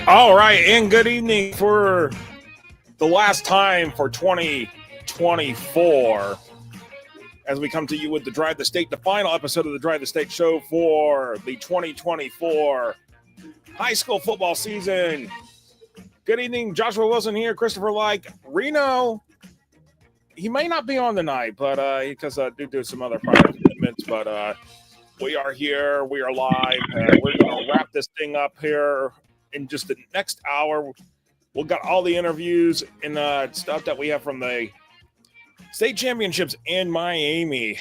All right, and good evening for the last time for 2024 as we come to you with the Drive the State, the final episode of the Drive the State show for the 2024 high school football season. Good evening, Joshua Wilson here, Christopher Lyke, Reno. He may not be on tonight, but because due to some other private commitments, but we are here, we are live. We're going to wrap this thing up here in just the next hour. We've got all the interviews and stuff that we have from the state championships in Miami.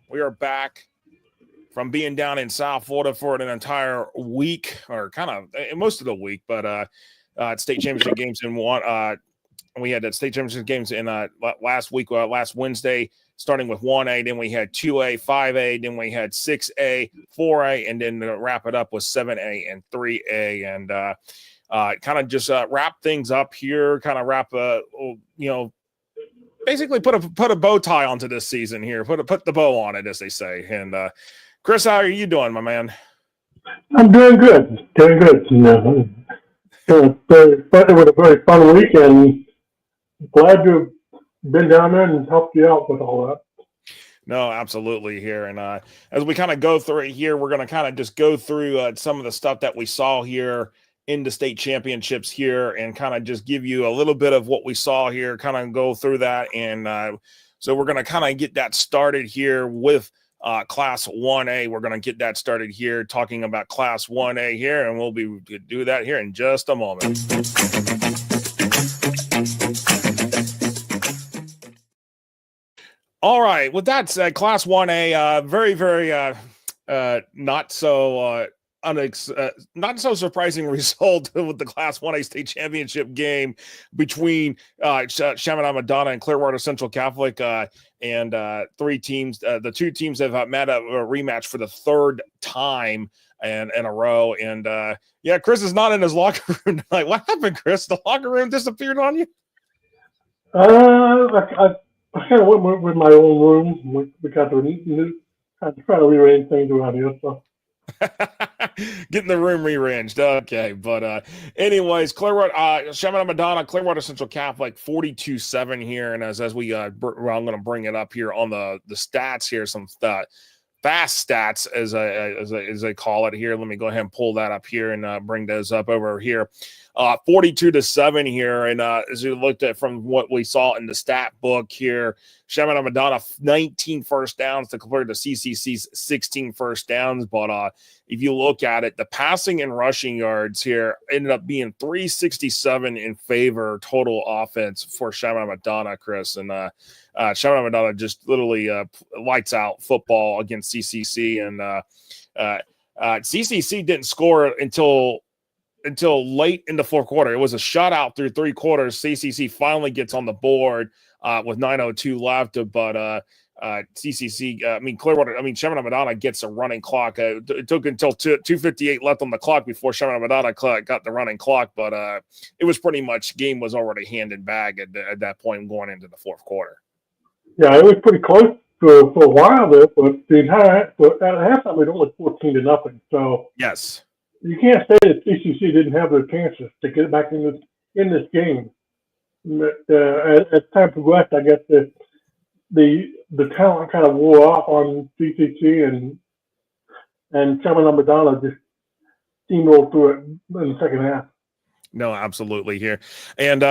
We are back from being down in South Florida for an entire week, or kind of most of the week, but state championship games in one. We had the state championship games in last week, last Wednesday, starting with 1A. Then we had 2A, 5A. Then we had 6A, 4A, and then to wrap it up with 7A and 3A. And kind of just wrap things up here. Kind of wrap basically put a bow tie onto this season here. Put the bow on it, as they say. And Chris, how are you doing, my man? I'm doing good. Doing good. Started with a very fun week, and glad to have been down there and helped you out with all that. No, absolutely here. And as we kind of go through it here, we're going to kind of just go through some of the stuff that we saw here in the state championships here and kind of just give you a little bit of what we saw here, kind of go through that. And so we're going to kind of get that started here with Class 1A. We're going to get that started here, talking about Class 1A here, and we'll do that here in just a moment. All right. With that said, Class 1A, very, very not so surprising result with the Class 1A state championship game between Chaminade Madonna and Clearwater Central Catholic, and three teams. The two teams have met a rematch for the third time in a row. And Chris is not in his locker room tonight. What happened, Chris? The locker room disappeared on you? I kind of went with my own room. We got to try to rearrange things around here. So. Getting the room rearranged. Okay. But anyways, Clearwater, Chaminade Madonna, Clearwater Central Catholic, 42-7 here. And as we, I'm going to bring it up here on the stats here, some fast stats as they call it here. Let me go ahead and pull that up here and bring those up over here. 42-7 here. And as you looked at from what we saw in the stat book here, Chaminade Madonna 19 first downs compared to CCC's 16 first downs. But if you look at it, the passing and rushing yards here ended up being 367 in favor total offense for Chaminade Madonna, Chris. And Chaminade Madonna just literally lights out football against CCC. And CCC didn't score until late in the fourth quarter. It was a shutout through three quarters. CCC finally gets on the board with 9:02 left, but Chaminade Madonna gets a running clock. It took until 2:58 left on the clock before Chaminade Madonna got the running clock, but it was pretty much game was already hand in bag at that point going into the fourth quarter. Yeah, it was pretty close for a while there, but at halftime it was only 14-0. So yes. You can't say that CCC didn't have their chances to get back in this game. But, as time progressed, I guess the talent kind of wore off on CCC, and Chaminade Madonna just steamrolled through it in the second half. No, absolutely here. And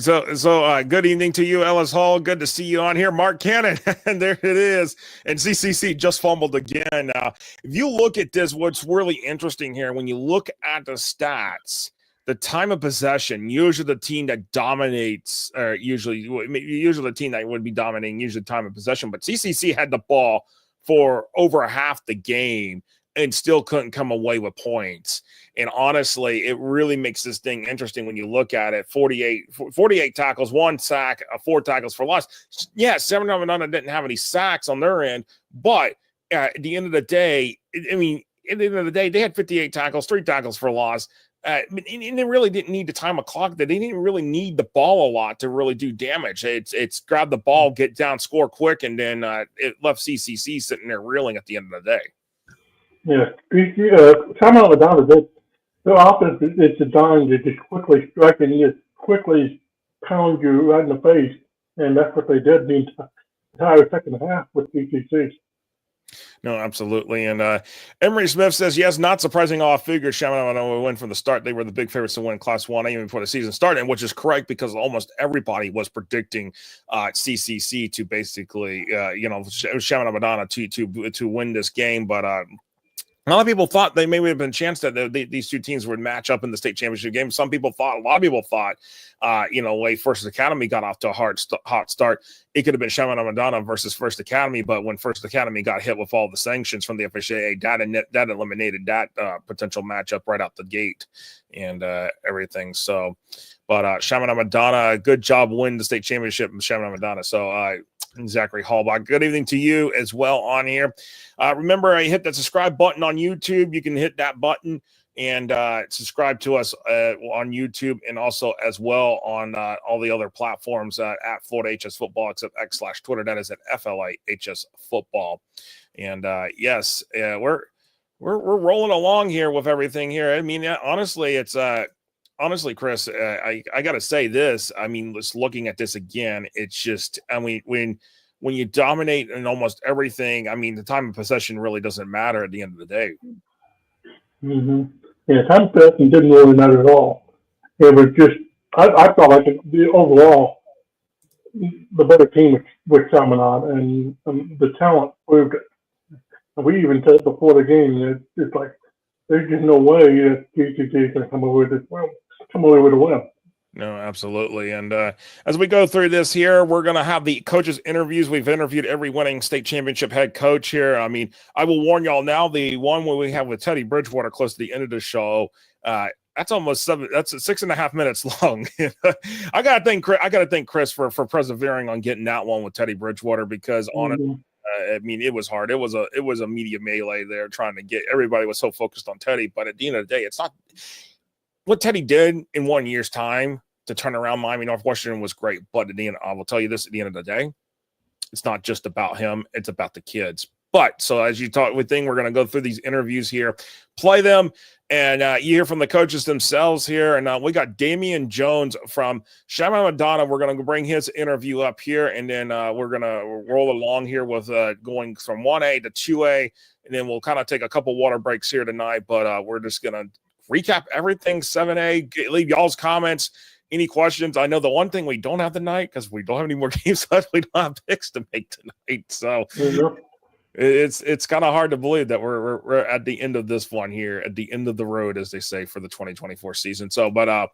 so good evening to you, Ellis Hall. Good to see you on here. Mark Cannon, and there it is. And CCC just fumbled again. If you look at this, what's really interesting here, when you look at the stats, the time of possession, usually the team that dominates, or usually the team that would be dominating, usually time of possession. But CCC had the ball for over half the game and still couldn't come away with points. And honestly, it really makes this thing interesting when you look at it. 48 tackles, 1 sack, 4 tackles for loss. Yeah, Chaminade Madonna didn't have any sacks on their end, but at the end of the day, they had 58 tackles, 3 tackles for loss. And they really didn't need to time a clock. They didn't really need the ball a lot to really do damage. It's grab the ball, get down, score quick, and then it left CCC sitting there reeling at the end of the day. Yeah, Chaminade Madonna their offense is designed to just quickly strike and just quickly pound you right in the face, and that's what they did the entire second half with CCC. No, absolutely. And Emery Smith says, yes, not surprising off figures. Chaminade will win from the start. They were the big favorites to win Class 1A even before the season started, which is correct because almost everybody was predicting CCC to basically, Chaminade Madonna to win this game. But a lot of people thought they maybe have been a chance that these two teams would match up in the state championship game. A lot of people thought, way First Academy got off to a hot start, it could have been Chaminade Madonna versus First Academy. But when First Academy got hit with all the sanctions from the FHA, that eliminated that potential matchup right out the gate and everything. So, but Chaminade Madonna, good job winning the state championship with Chaminade Madonna. So, Zachary Hallbach, good evening to you as well on here. Remember, I hit that subscribe button on YouTube. You can hit that button and subscribe to us on YouTube and also as well on all the other platforms at Florida HS Football, except X/Twitter. That is at FLIHS Football. And yes, we're rolling along here with everything here. I mean, honestly, it's honestly, Chris, I got to say this. I mean, just looking at this again, it's just, I mean, when you dominate in almost everything, I mean, the time of possession really doesn't matter at the end of the day. Mm-hmm. Yeah, time of possession didn't really matter at all. It was just, I felt like the overall, the better team was Chaminade, and the talent proved it. And we even said before the game, it's like, there's just no way that GCC can come away with a win. No, absolutely. And as we go through this here, we're going to have the coaches' interviews. We've interviewed every winning state championship head coach here. I mean, I will warn y'all now, the one where we have with Teddy Bridgewater close to the end of the show, that's almost 6.5 minutes long. I gotta thank Chris for persevering on getting that one with Teddy Bridgewater because honestly, I mean, it was hard. It was a media melee there trying to get everybody was so focused on Teddy. But at the end of the day, it's not what Teddy did in 1 year's time to turn around Miami Northwestern was great. But at the end, I will tell you this: at the end of the day, it's not just about him; it's about the kids. But so as you talk with thing, we're going to go through these interviews here, play them, and you hear from the coaches themselves here. And we got Damian Jones from Chaminade Madonna. We're going to bring his interview up here, and then we're going to roll along here with going from 1A to 2A, and then we'll kind of take a couple water breaks here tonight. But we're just going to recap everything 7A. Leave y'all's comments. Any questions? I know the one thing we don't have tonight because we don't have any more games left. We don't have picks to make tonight, so. It's kind of hard to believe that we're at the end of this one here, at the end of the road, as they say, for the 2024 season. So, but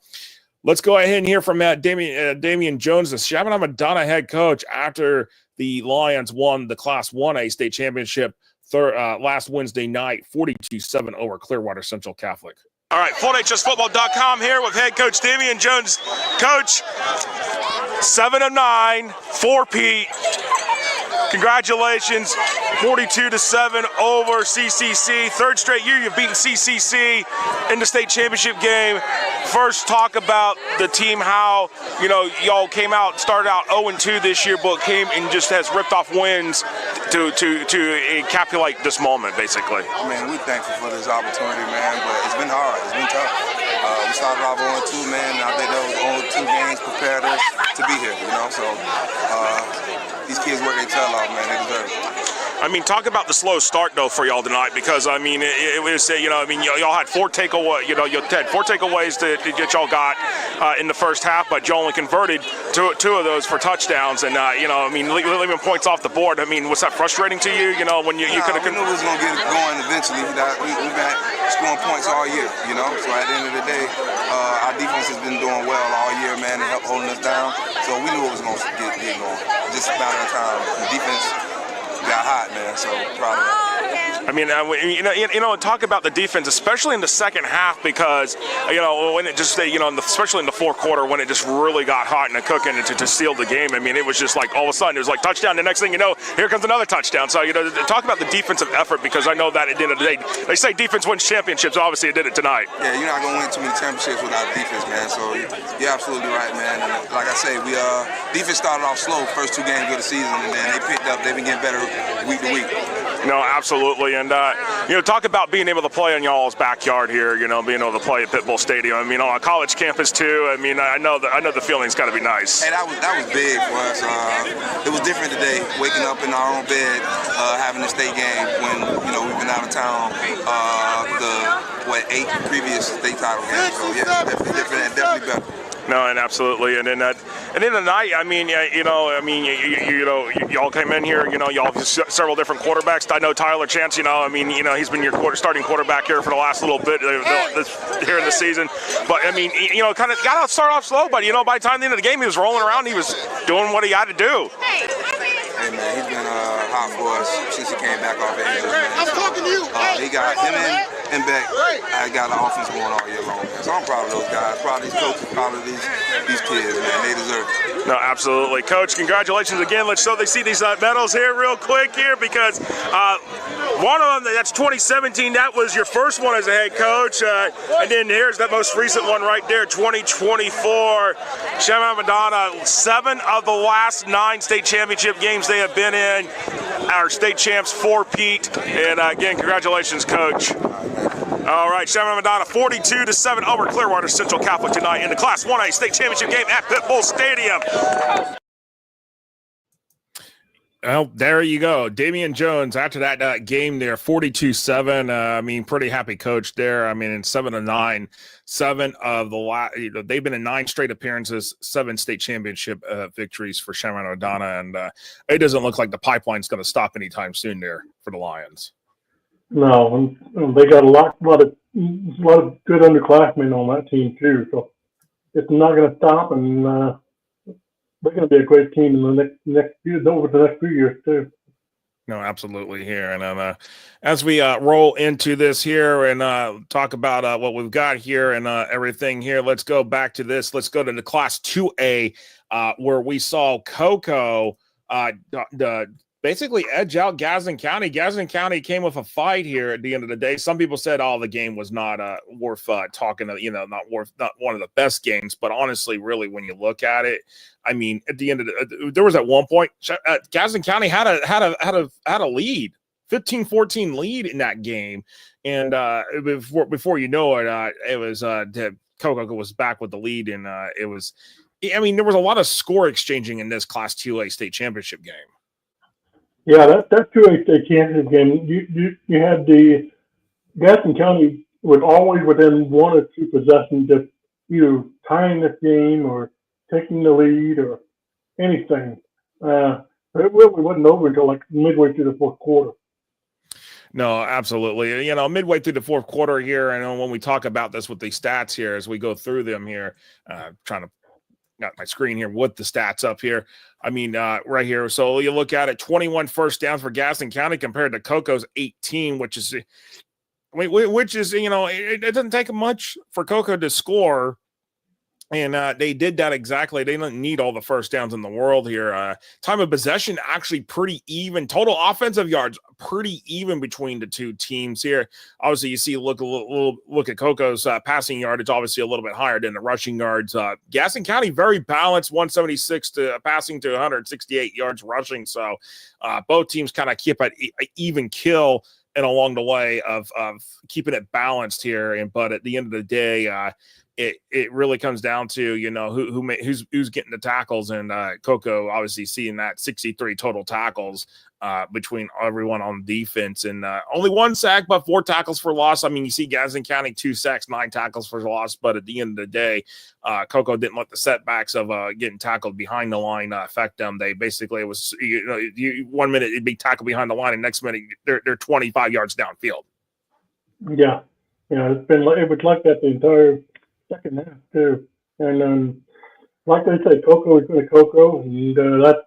let's go ahead and hear from Damian Jones, the Chaminade Madonna head coach, after the Lions won the Class 1A state championship last Wednesday night, 42-7 over Clearwater Central Catholic. All right, FloatHSFootball.com here with head coach Damian Jones. Coach, 7 of 9, 4-peat. Congratulations, 42-7 over CCC. Third straight year you've beaten CCC in the state championship game. First, talk about the team, how, y'all started out 0-2 this year, but came and just has ripped off wins to encapsulate this moment, basically. I mean, we're thankful for this opportunity, man, but it's been hard. It's been tough. We started off 0-2, man, and I think those 0-2 games prepared us to be here, So these kids work their tail off, man. They deserve it. I mean, talk about the slow start though for y'all tonight, because I mean, it was y'all had 4 takeaways. You had 4 takeaways that y'all got in the first half, but you only converted two of those for touchdowns, and leaving points off the board. I mean, was that frustrating to you? When you could have. We knew we was gonna get it going eventually. We've been scoring points all year, So at the end of the day, our defense has been doing well all year, man, and help holding us down. So we knew it was gonna get going. Just a matter of time. The defense got hot, man, so proud of it. I mean, talk about the defense, especially in the second half, because when it just especially in the fourth quarter when it just really got hot and cooking to seal the game. I mean, it was just like all of a sudden it was like touchdown. The next thing you know, here comes another touchdown. So talk about the defensive effort, because I know that at the end of the day, they say defense wins championships. Obviously, it did it tonight. Yeah, you're not gonna win too many championships without defense, man. So you're absolutely right, man. And like I say, we defense started off slow first 2 games of the season, and then they picked up. They've been getting better week to week. No, absolutely. And, talk about being able to play in y'all's backyard here, being able to play at Pitbull Stadium. I mean, on a college campus, too. I mean, I know the feeling's got to be nice. Hey, that was big for us. It was different today, waking up in our own bed, having a state game when, we've been out of town the 8 previous state title games. So, yeah, definitely different and definitely better. No, and absolutely, and then tonight, I mean, y'all came in here, y'all have several different quarterbacks. I know Tyler Chance, he's been your starting quarterback here for the last little bit here in the season. But I mean, kind of got to start off slow, but by the time the end of the game, he was rolling around, he was doing what he had to do. Hey man, he's been hot for us since he came back off injury. I'm talking to you. He got him and Beck. I got the offense going all year long. So I'm proud of those guys. Proud of these coaches. Proud of these kids, man. They deserve it. No, absolutely, Coach. Congratulations again. Let's show they see these medals here real quick here because one of them that's 2017. That was your first one as a head coach, and then here's that most recent one right there, 2024. Chaminade Madonna. 7 of the last 9 state championship games they have been in. Our state champs 4-peat, and again, congratulations, Coach. All right, Chaminade Madonna 42-7 over Clearwater Central Catholic tonight in the Class 1A state championship game at Pitbull Stadium. Well, there you go. Damian Jones, after that game there, 42-7. I mean, pretty happy coach there. I mean, in 7-9, 7 of the last, they've been in 9 straight appearances, 7 state championship victories for Chaminade Madonna, and it doesn't look like the pipeline's going to stop anytime soon there for the Lions. No, and they got a lot of good underclassmen on that team too. So it's not going to stop, and they're going to be a great team in the next few years too. No, absolutely here. And as we roll into this here and talk about what we've got here and everything here, let's go back to this. Let's go to the Class 2A where we saw Cocoa basically edge out Gadsden County. Gadsden County came with a fight here at the end of the day. Some people said, the game was not worth talking, not one of the best games. But honestly, really, when you look at it, I mean, at the end of there was at one point, Gadsden County had a lead, 15-14 lead in that game. And before you know it, it was Cocoa was back with the lead. And it was, I mean, there was a lot of score exchanging in this Class 2A state championship game. Yeah, that 2A state championship game, you had the Gadsden County was always within 1 or 2 possessions of either tying this game or taking the lead or anything. It really wasn't over until like midway through the fourth quarter. No, absolutely. Midway through the fourth quarter here, I know when we talk about this with the stats here, as we go through them here, trying to got my screen here with the stats up here. I mean, right here. So you look at it, 21 first downs for Gadsden County compared to Cocoa's 18, which is, it doesn't take much for Cocoa to score. And they did that exactly. They didn't need all the first downs in the world here. Time of possession actually pretty even. Total offensive yards pretty even between the two teams here. Obviously, you see look at Cocoa's passing yardage, obviously a little bit higher than the rushing yards. Gadsden County very balanced, 176 to passing to 168 yards rushing. So both teams kind of keep an even kill and along the way of keeping it balanced here. But at the end of the day, it really comes down to, who's getting the tackles, and Cocoa obviously seeing that 63 total tackles between everyone on defense, and only 1 sack, but 4 tackles for loss. I mean, you see Gadsden County 2 sacks, 9 tackles for loss, but at the end of the day, Cocoa didn't let the setbacks of getting tackled behind the line affect them. They basically, it was 1 minute it'd be tackled behind the line, and next minute they're 25 yards downfield. Yeah, it was like that the entire second half too, and like they say, Cocoa is going to Cocoa, and that's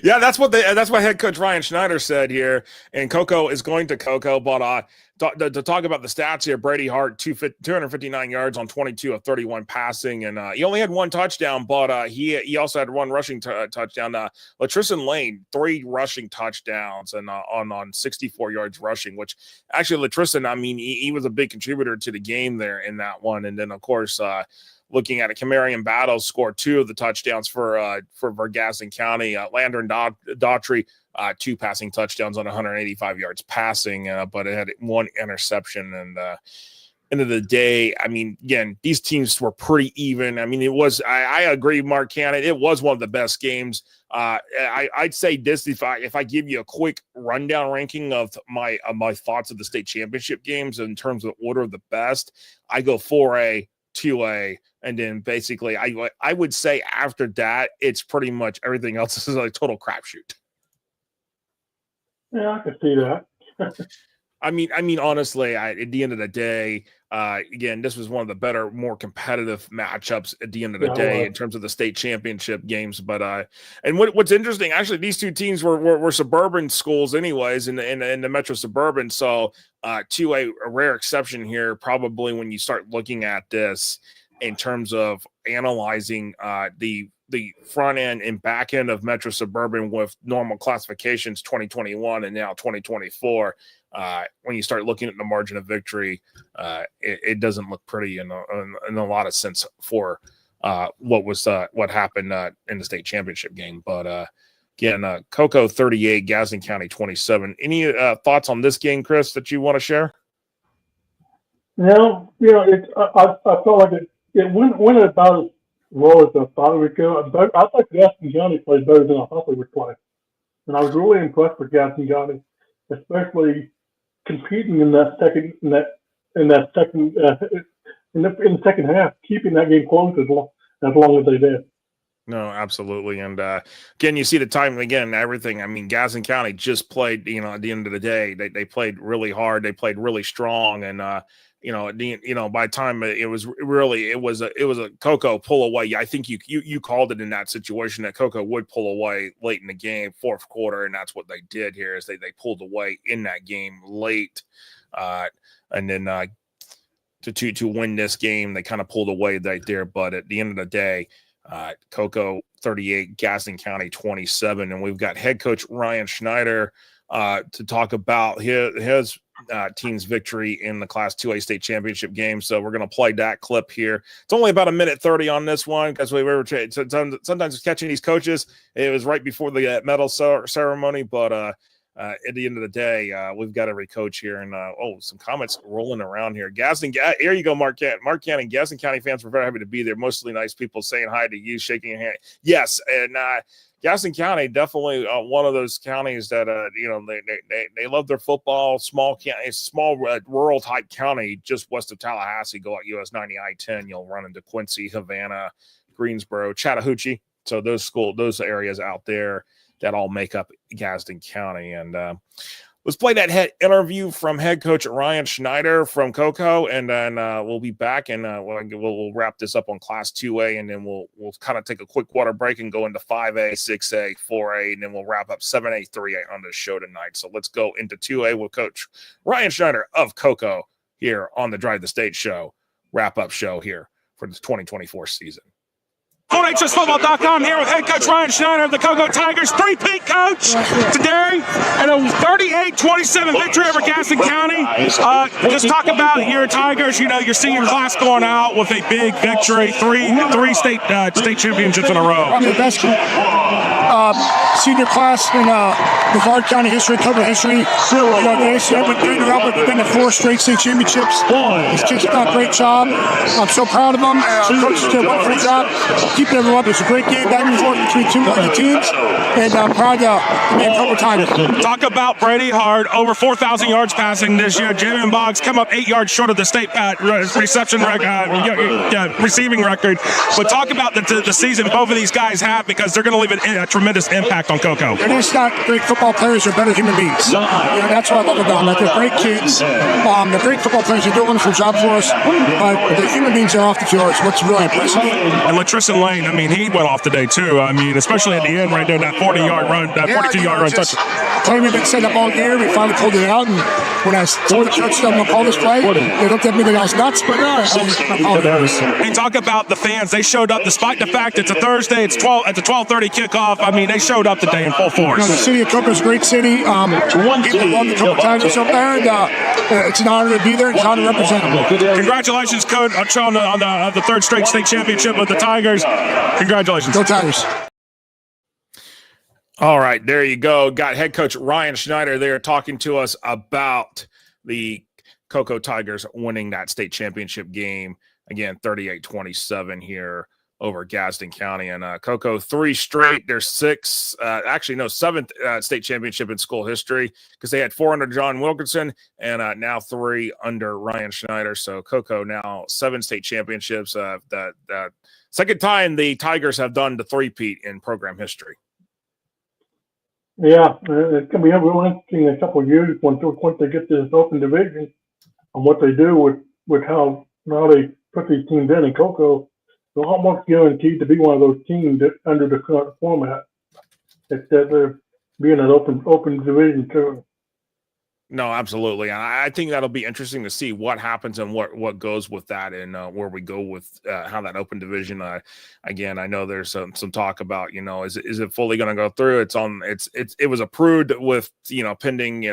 that's what head coach Ryan Schneider said here, and Cocoa is going to Cocoa. But to talk about the stats here, Brady Hart 259 yards on 22 of 31 passing, and he only had 1 touchdown, but he also had 1 rushing touchdown. Latrison Lane 3 rushing touchdowns and on 64 yards rushing, which actually Latrison, I mean, he was a big contributor to the game there in that one, and then of course looking at it, Camarion Battles scored 2 of the touchdowns for Gaston County. Landon Daughtry, 2 passing touchdowns on 185 yards passing, but it had 1 interception. And end of the day, I mean, again, these teams were pretty even. I mean, it was, I agree, Mark Cannon, it was one of the best games. I'd say this, if I give you a quick rundown ranking of my thoughts of the state championship games in terms of order of the best, I go 4A, 2A, and then basically I would say after that, it's pretty much everything else is a total crapshoot. Yeah, I can see that. I mean, honestly, at the end of the day, again, this was one of the better, more competitive matchups at the end of the day in terms of the state championship games. But and what's interesting, actually, these 2 teams were suburban schools, anyways, in the Metro Suburban. So, to a rare exception here, probably when you start looking at this in terms of analyzing the front end and back end of Metro Suburban with normal classifications 2021 and now 2024. When you start looking at the margin of victory, it doesn't look pretty in a lot of sense for what happened in the state championship game. But again, Cocoa 38, Gaston County 27. Any thoughts on this game, Chris, that you want to share? No, I felt like it went about as well as I thought it would go. I thought Gaston County played better than I thought they would play, and I was really impressed with Gaston County, especially competing in the second half, keeping that game close as long as they did. No, absolutely. And again, you see the time again, everything. I mean, Gaston County just played, at the end of the day, they played really hard. They played really strong. And, by the time it was a Cocoa pull away. I think you called it in that situation that Cocoa would pull away late in the game, 4th quarter. And that's what they did here is they pulled away in that game late. And then to win this game, they kind of pulled away right there. But at the end of the day, Cocoa 38, Gaston County 27, and we've got head coach Ryan Schneider to talk about his team's victory in the Class 2A state championship game. So we're going to play that clip here. It's only about 1:30 on this one because we were sometimes catching these coaches. It was right before the medal ceremony, but at the end of the day, we've got every coach here, and some comments rolling around here. Here you go, Mark Cannon. Gaston County fans were very happy to be there. Mostly nice people saying hi to you, shaking your hand. Yes, and Gaston County definitely one of those counties that they love their football. Small county, small rural type county, just west of Tallahassee. Go out US 90 I-10, you'll run into Quincy, Havana, Greensboro, Chattahoochee. So those areas out there that all make up Gaston County. And let's play that interview from head coach Ryan Schneider from Cocoa, and then we'll be back, and we'll wrap this up on Class 2A, and then we'll kind of take a quick water break and go into 5A, 6A, 4A, and then we'll wrap up 7A, 3A on the show tonight. So let's go into 2A with Coach Ryan Schneider of Cocoa here on the Drive the State show, wrap-up show here for the 2024 season. ForHSFootball.com here with head coach Ryan Schneider of the Cocoa Tigers, three-peat coach today, and a 38-27 victory over Gaston County. Just talk about your Tigers. Your senior class going out with a big victory, three state championships in a row. The best senior class in Brevard County history, Cocoa history. They've been to 4 straight state championships. These kids have done a great job. I'm so proud of them. Coaches did a wonderful job. Keep everyone. It's a great game back and forth between two teams, and I'm proud to be in Cocoa Tigers. Talk about Brady Hard, over 4,000 yards passing this year. Jim and Boggs come up 8 yards short of the state receiving record. But talk about the season both of these guys have, because they're going to leave a tremendous impact on Cocoa. They're just not great football players; they're better human beings. That's what I love about them. They're great kids. They're great football players. They do a wonderful job for us. But the human beings are off the field is what's really impressive. And Latrison Lane, he went off today too. Especially at the end right there, that 40-yard run, that 42-yard run touch. Play we've been set up all year. We finally pulled it out, and when I told the coach I'm going to call this play, they looked at me like I was nuts, but no, And talk about the fans. They showed up despite the fact it's a Thursday. It's a 12:30 kickoff. They showed up today in full force. The city of Cocoa Coco's a great city. People love the Cocoa Tigers up there, and it's an honor to be there. It's an honor to represent them. Congratulations, Coach, on the third straight state championship with the Tigers. Congratulations. Go Tigers. All right, there you go. Got head coach Ryan Schneider there talking to us about the Cocoa Tigers winning that state championship game. Again, 38-27 here over Gadsden County. And Cocoa, 3 straight. There's 7th state championship in school history, because they had 4 under John Wilkinson and now 3 under Ryan Schneider. So Cocoa now 7 state championships. The second time the Tigers have done the three-peat in program history. Yeah, it's going to be real interesting in a couple of years once they get this open division and what they do with how they put these teams in Cocoa. They're almost guaranteed to be one of those teams that, under the current format, that they're being an open division too. No, absolutely. And I think that'll be interesting to see what happens and what goes with that, and where we go with how that open division. Again, I know there's some talk about, is it fully going to go through? It was approved with, pending,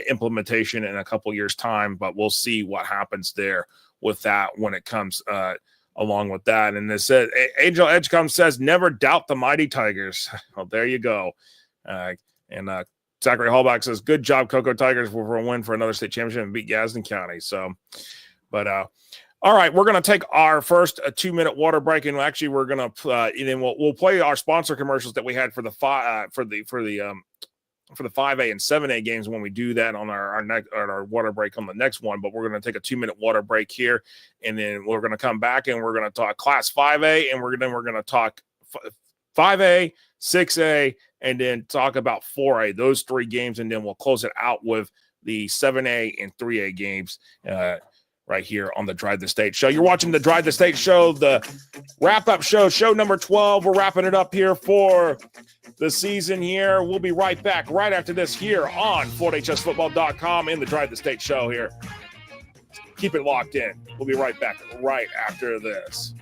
implementation in a couple years time, but we'll see what happens there with that when it comes along with that. And it said, Angel Edgecombe says, never doubt the mighty Tigers. Well, there you go. Zachary Hallback says, good job, Cocoa Tigers, for a win for another state championship and beat Gadsden County. So, but all right, we're going to take our first 2-minute water break, and actually we're going to and then we'll play our sponsor commercials that we had for the 5A and 7A games when we do that on our water break on the next one. But we're going to take a 2-minute water break here, and then we're going to come back and we're going to talk Class 5A, and we're going to talk 5A, 6A, and then talk about 4A, those 3 games, and then we'll close it out with the 7A and 3A games right here on the Drive the State show. You're watching the Drive the State show, the wrap-up show number 12. We're wrapping it up here for the season here. We'll be right back right after this here on FortHSFootball.com in the Drive the State show here. Keep it locked in. We'll be right back right after this.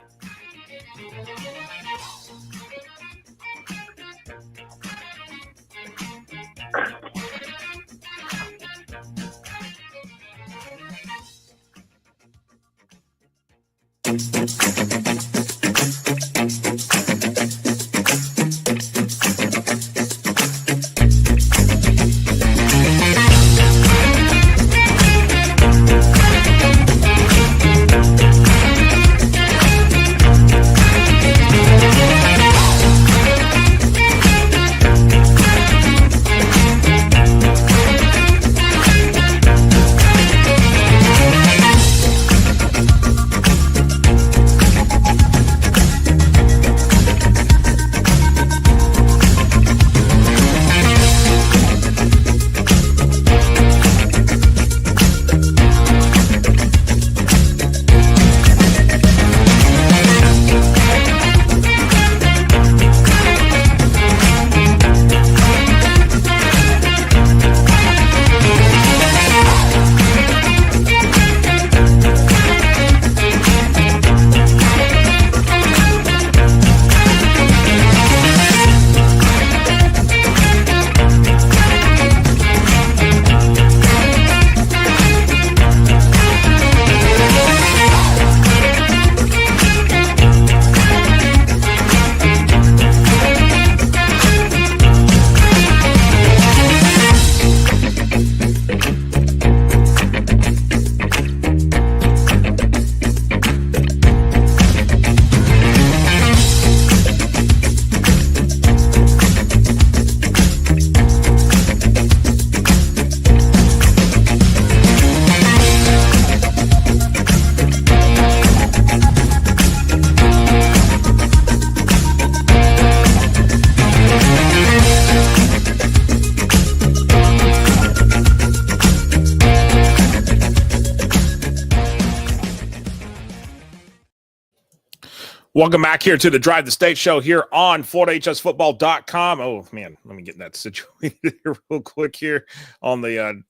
Welcome back here to the Drive the State show here on FortHSFootball.com. Oh, man, let me get in that situated here real quick here on the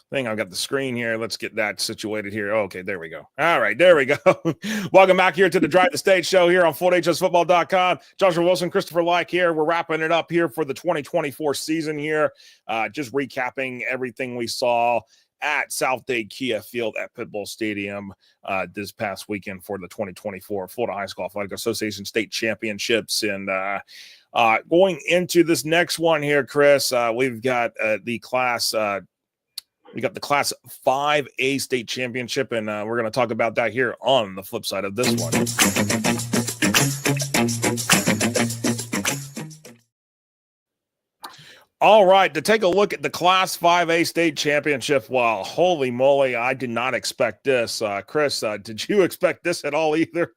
thing. I've got the screen here. Let's get that situated here. Okay, there we go. All right, there we go. Welcome back here to the Drive the Stage show here on FullHSFootball.com. Joshua Wilson, Christopher Lyke here. We're wrapping it up here for the 2024 season here. Just recapping everything we saw at South Dade Kia Field at Pitbull Stadium this past weekend for the 2024 Florida High School Athletic Association State Championships. And going into this next one here, Chris, we've got the Class 5A State Championship, and we're going to talk about that here on the flip side of this one. All right, to take a look at the Class 5A State Championship. Well, holy moly, I did not expect this. Chris, did you expect this at all either?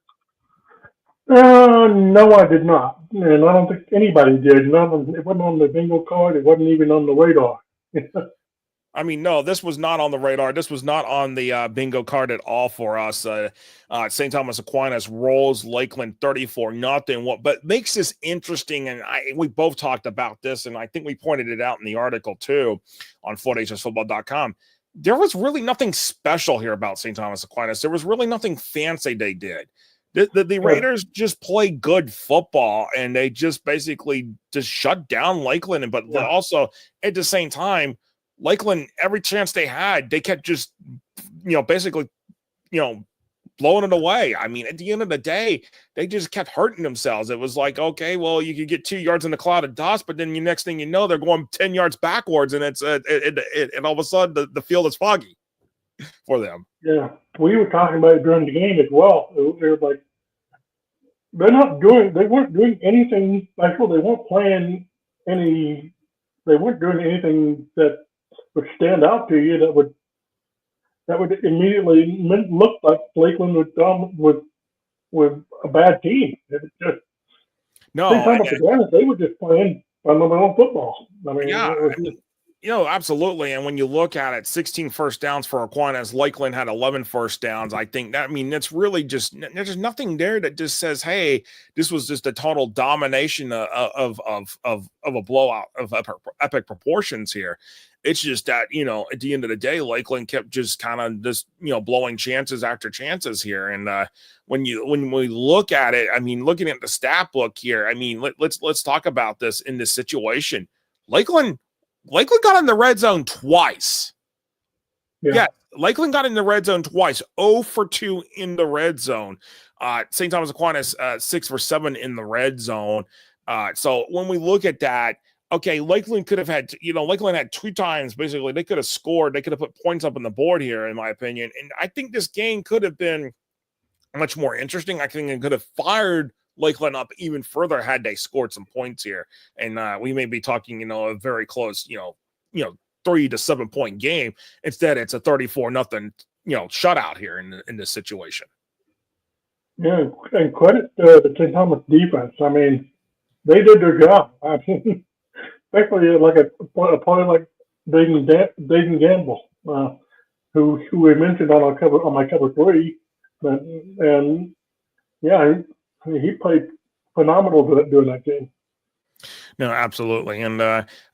No, I did not. And I don't think anybody did. It wasn't on the bingo card. It wasn't even on the radar. I mean, no, this was not on the radar. This was not on the bingo card at all for us. St. Thomas Aquinas rolls Lakeland 34-0. What makes this interesting, and we both talked about this, and I think we pointed it out in the article too on FullHSFootball.com. There was really nothing special here about St. Thomas Aquinas. There was really nothing fancy they did. The Raiders just play good football, and they just basically just shut down Lakeland. But also at the same time, Lakeland, every chance they had, they kept just, basically, blowing it away. I mean, at the end of the day, they just kept hurting themselves. It was like, okay, well, you could get 2 yards in the cloud of dust, but then the next thing you know, they're going 10 yards backwards, and it's and all of a sudden the field is foggy for them. Yeah, we were talking about it during the game as well. They were like, they weren't doing anything special. They weren't playing they weren't doing anything that would stand out to you that would immediately look like Lakeland with a bad team. It was just they were just playing fundamental football. I mean, absolutely. And when you look at it, 16 first downs for Aquinas, Lakeland had 11 first downs. I think that's really just, there's nothing there that just says, hey, this was just a total domination of a blowout of epic proportions here. It's just that, at the end of the day, Lakeland kept just kind of just, blowing chances after chances here. And when we look at it, I mean, looking at the stat book here, I mean, let's talk about this in this situation. Lakeland got in the red zone twice. Yeah, Lakeland got in the red zone twice. 0 for 2 in the red zone. St. Thomas Aquinas 6 for 7 in the red zone. So when we look at that, okay, Lakeland could have had, Lakeland had 2 times, basically. They could have scored. They could have put points up on the board here, in my opinion. And I think this game could have been much more interesting. I think it could have fired Lakeland up even further had they scored some points here. And we may be talking, a very close, 3 to 7 point game. Instead, it's a 34-0, shutout here in this situation. Yeah, and credit the St. Thomas defense. I mean, they did their job. I mean, especially like a player like Dayton Gamble, who we mentioned on my cover 3, he played phenomenal during that game. No, absolutely. And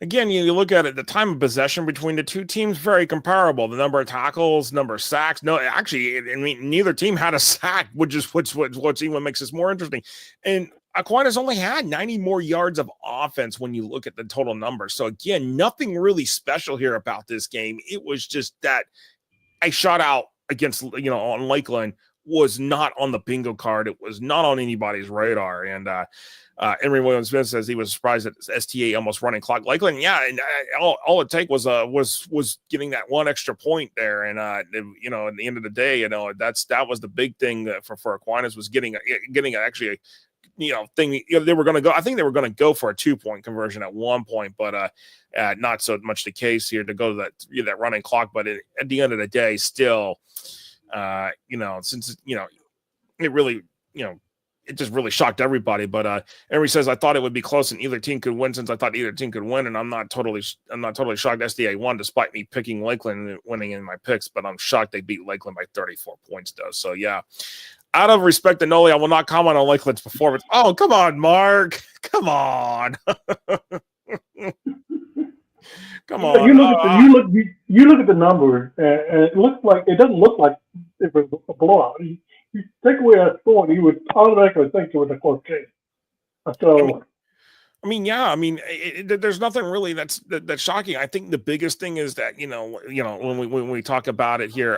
again, you look at it, the time of possession between the two teams, very comparable. The number of tackles, number of sacks. No, actually, I mean, neither team had a sack, which even makes this more interesting. And Aquinas only had 90 more yards of offense when you look at the total numbers. So again, nothing really special here about this game. It was just that a shutout against, on Lakeland was not on the bingo card. It was not on anybody's radar. And Emory Williams-Smith says he was surprised that STA almost running clock Lakeland. Yeah, and all it take was getting that one extra point there. And at the end of the day, that was the big thing for Aquinas, was getting actually thing. They were going to go. I think they were going to go for a 2-point conversion at one point, but not so much the case here to go to that running clock. But at the end of the day, still, since it really, it just really shocked everybody. But Emory says, I thought it would be close and either team could win, since I thought either team could win. And I'm not totally shocked SDA won, despite me picking Lakeland and winning in my picks, but I'm shocked they beat Lakeland by 34 points though. So yeah, out of respect to Noli, I will not comment on Lakeland's performance. Oh, come on, Mark. Come on. Come on. you look at the numbers, and it doesn't look like it was a blowout. You take away that score, and you would automatically think it was a close game. So. There's nothing really that's shocking. I think the biggest thing is that when we talk about it here,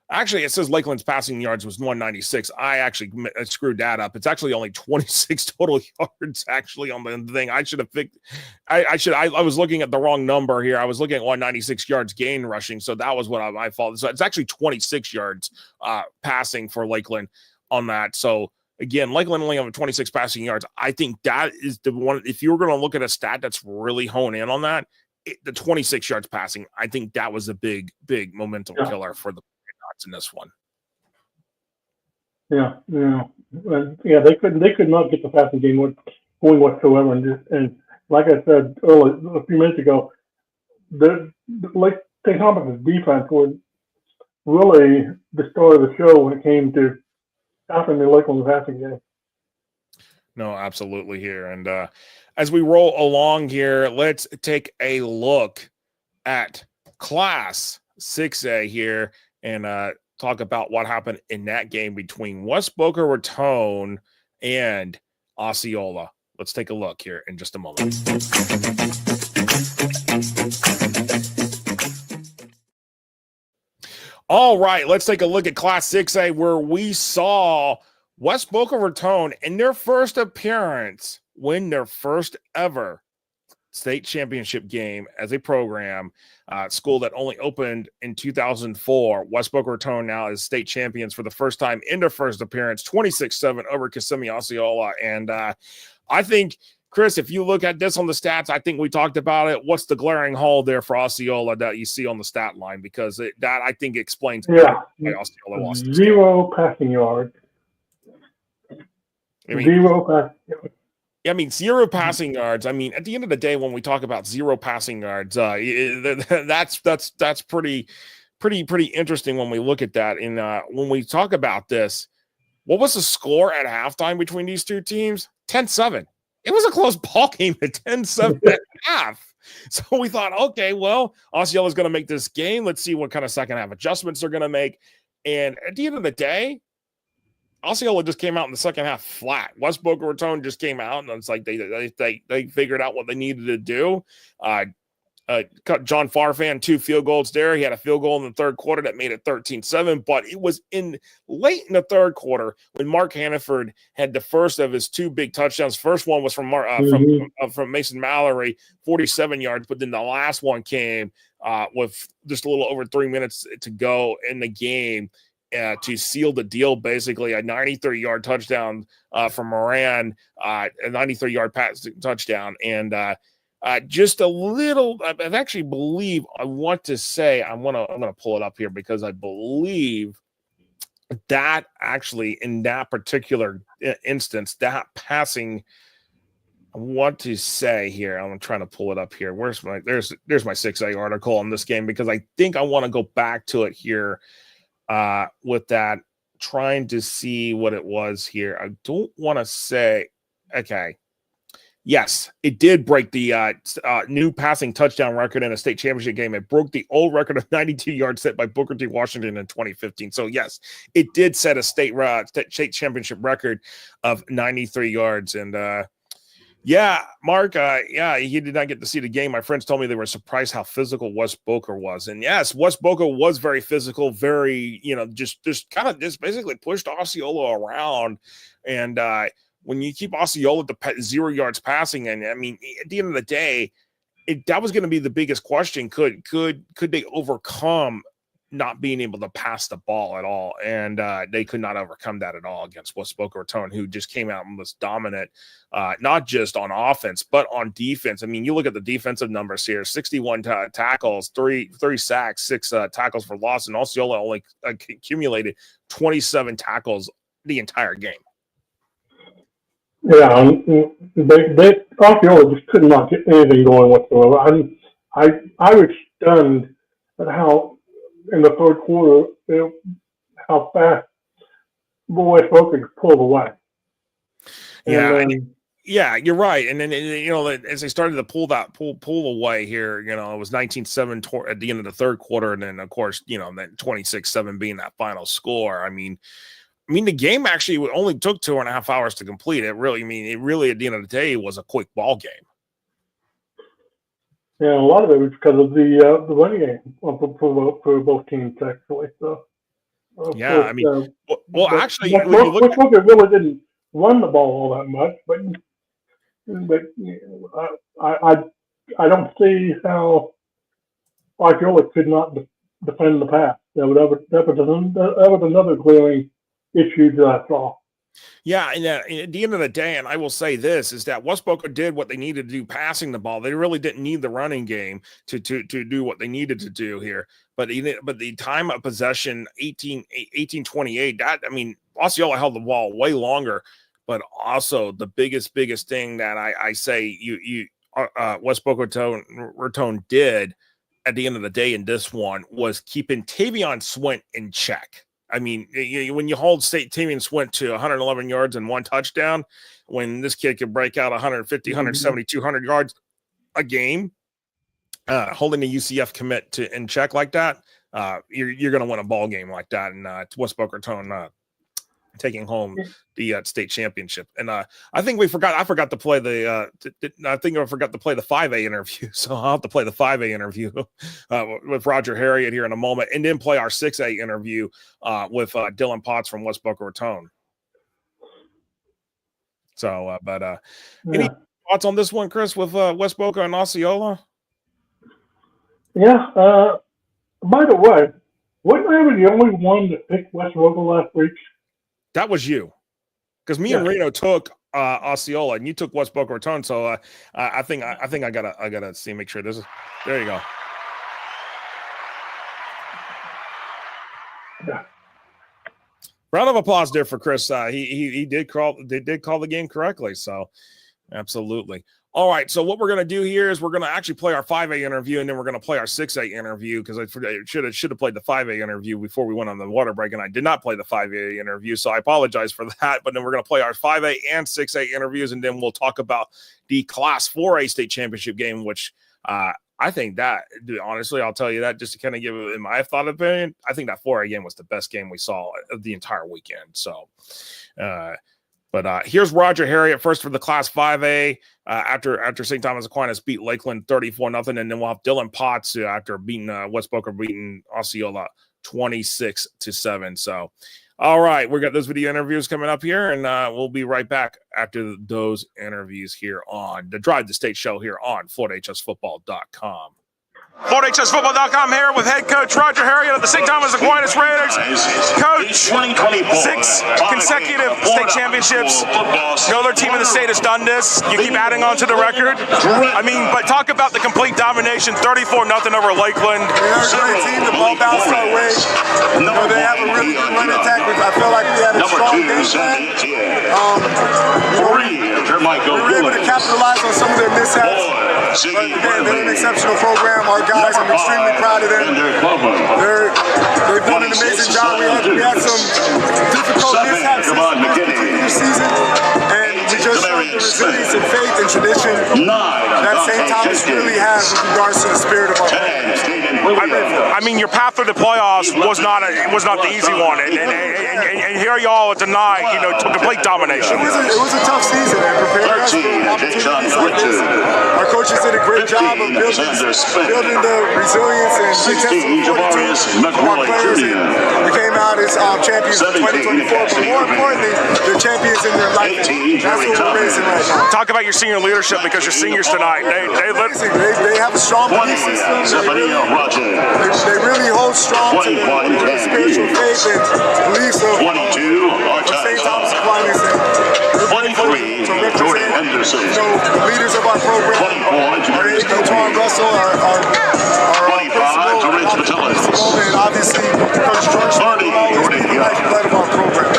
actually it says Lakeland's passing yards was 196. I actually screwed that up. It's actually only 26 total yards actually on the thing. I should have fixed. I was looking at the wrong number here. I was looking at 196 yards gain rushing, so that was what my fault. So it's actually 26 yards passing for Lakeland on that. So. Again, Lakeland only have 26 passing yards. I think that is the one. If you were going to look at a stat that's really honed in on that, the 26 yards passing, I think that was a big momentum killer for the Patriots in this one. They could not get the passing game going whatsoever. And like I said earlier, a few minutes ago, St. Thomas's defense was really the story of the show when it came to stopping the Lakeland passing game. No, absolutely here. And as we roll along here, let's take a look at Class 6A here and talk about what happened in that game between West Boca Raton and Osceola. Let's take a look here in just a moment. All right, let's take a look at Class 6A where we saw West Boca Raton in their first appearance win their first ever state championship game as a program. School that only opened in 2004. West Boca Raton now is state champions for the first time in their first appearance, 26-7 over Kissimmee Osceola. And I think, Chris, if you look at this on the stats, I think we talked about it. What's the glaring hole there for Osceola that you see on the stat line? Because that I think explains why Osceola lost. Zero passing yards. Zero passing yards. Zero passing yards. At the end of the day, when we talk about zero passing yards, that's pretty interesting when we look at that. And when we talk about this, what was the score at halftime between these two teams? 10-7. It was a close ball game at 10-7 at half. So we thought, okay, well, Osceola's going to make this game. Let's see what kind of second half adjustments they're going to make. And at the end of the day, Osceola just came out in the second half flat. West Boca Raton just came out, and it's like they figured out what they needed to do. John Farfan 2 field goals there. He had a field goal in the third quarter that made it 13-7, but it was late in the third quarter when Mark Hannaford had the first of his 2 big touchdowns. First one was from Mason Mallory, 47 yards, but then the last one came with just a little over 3 minutes to go in the game to seal the deal, basically a 93-yard touchdown from Moran, a 93-yard pass touchdown, and just a little. I actually believe I'm gonna pull it up here because I believe that actually in that particular instance, that passing. I want to say here, I'm trying to pull it up here. There's my 6A article on this game because I think I want to go back to it here with that, trying to see what it was here. I don't want to say. Okay. Yes, it did break the new passing touchdown record in a state championship game. It broke the old record of 92 yards set by Booker T. Washington in 2015. So, yes, it did set a state championship record of 93 yards. And, Mark, he did not get to see the game. My friends told me they were surprised how physical West Boca was. And, yes, West Boca was very physical, very, just basically pushed Osceola around. And, when you keep Osceola to 0 yards passing, and at the end of the day, that was going to be the biggest question. Could they overcome not being able to pass the ball at all? And they could not overcome that at all against West Boca Raton, who just came out and was dominant, not just on offense, but on defense. You look at the defensive numbers here, 61 tackles, 3 sacks, 6 tackles for loss, and Osceola only accumulated 27 tackles the entire game. Yeah, they Osceola just could not get anything going whatsoever. I was stunned at how in the third quarter how fast West Boca pulled away. Yeah, Yeah, you're right. And then, as they started to pull away here, it was 19-7 at the end of the third quarter. And then, of course, then 26-7 being that final score. I mean, the game actually only took 2.5 hours to complete. It really at the end of the day was a quick ball game. Yeah, a lot of it was because of the running game for both teams, actually. So, yeah, course, I mean, actually, West Booker really didn't run the ball all that much, but I don't see how Osceola could not defend the pass. That was another glaring issue that I saw. Yeah, and at the end of the day, and I will say this, is that West Boca did what they needed to do passing the ball. They really didn't need the running game to do what they needed to do here. But the time of possession, 18-28, Osceola held the ball way longer. But also the biggest thing that I say West Boca Raton did at the end of the day in this one was keeping Tavion Swint in check. I mean, when you hold Tavion Swint to 111 yards and 1 touchdown, when this kid could break out 150, 170, 200 yards a game, holding the UCF commit in check like that, you're going to win a ball game like that. And West Boca Raton taking home the state championship. And I think I forgot to play the 5A interview. So I'll have to play the 5A interview with Roger Harriet here in a moment, and then play our 6A interview with Dylan Potts from West Boca Raton. So, any thoughts on this one, Chris, with West Boca and Osceola? Yeah. By the way, wasn't I the only one that picked West Boca last week? That was you, because me and Reno took Osceola, and you took West Boca Raton. So I think I gotta see, make sure this is. There you go. Yeah. Round of applause there for Chris. He did call the game correctly. So absolutely. All right. So what we're gonna do here is we're gonna actually play our 5A interview, and then we're gonna play our 6A interview, because I should have played the 5A interview before we went on the water break, and I did not play the 5A interview, so I apologize for that. But then we're gonna play our 5A and 6A interviews, and then we'll talk about the Class 4A state championship game, which I think that, honestly, I'll tell you that just to kind of give it my thought opinion. I think that 4A game was the best game we saw of the entire weekend. So. But here's Roger Harriet first for the Class 5A after St. Thomas Aquinas beat Lakeland 34-0, and then we'll have Dylan Potts after beating West Boca beating Osceola 26-7. So, all right, we got those video interviews coming up here, and we'll be right back after those interviews here on the Drive the State show here on FloorHSFootball.com. FloorHSFootball.com here with head coach Roger Harriet of the St. Thomas Aquinas Raiders. Coach, 6 consecutive state championships. No other team in the state has done this. You keep adding on to the record. But talk about the complete domination, 34-0 over Lakeland. They're a great team. The ball bounced our way. They have a really good run attack. I feel like we had a strong game plan. We were able to capitalize on some of their mishaps. But again, they're an exceptional program. Our guys, I'm extremely proud of them. They've done an amazing job. We had some difficult mishaps this season, and we just showed the resilience and faith and tradition that St. Thomas really has with regards to the spirit of our program. Your path through the playoffs was not the easy one, and here y'all tonight, complete domination. It was a tough season, and preparing us for opportunities like this. Our coaches did a great job of building the resilience and mental fortitude of our players, and we came out as champions of 2024, but more importantly, they're champions in their life. That's what we're raising right now. Talk about your senior leadership, because your seniors tonight, they have a strong belief system. They really hold strong to the spiritual faith and beliefs of St. Thomas Aquinas, and to represent the leaders of our program, our AD Tom Russell, our principal, and obviously Coach George will always be the lifeblood of our program.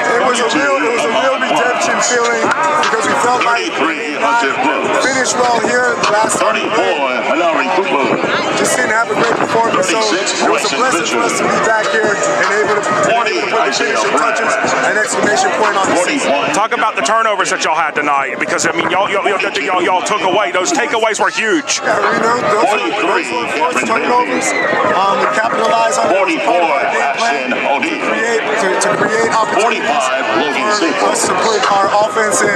It was a real redemption feeling, because we felt like finished well here the last time. Just didn't have a great performance, so it was a blessing for us to be back here and able to put the finishing touches and exclamation point on the season. Talk about the turnovers that y'all had tonight, because I mean, y'all took away. Those takeaways were huge. Yeah, we know those were forced turnovers. We capitalized on it. To create opportunities for us to put our offense in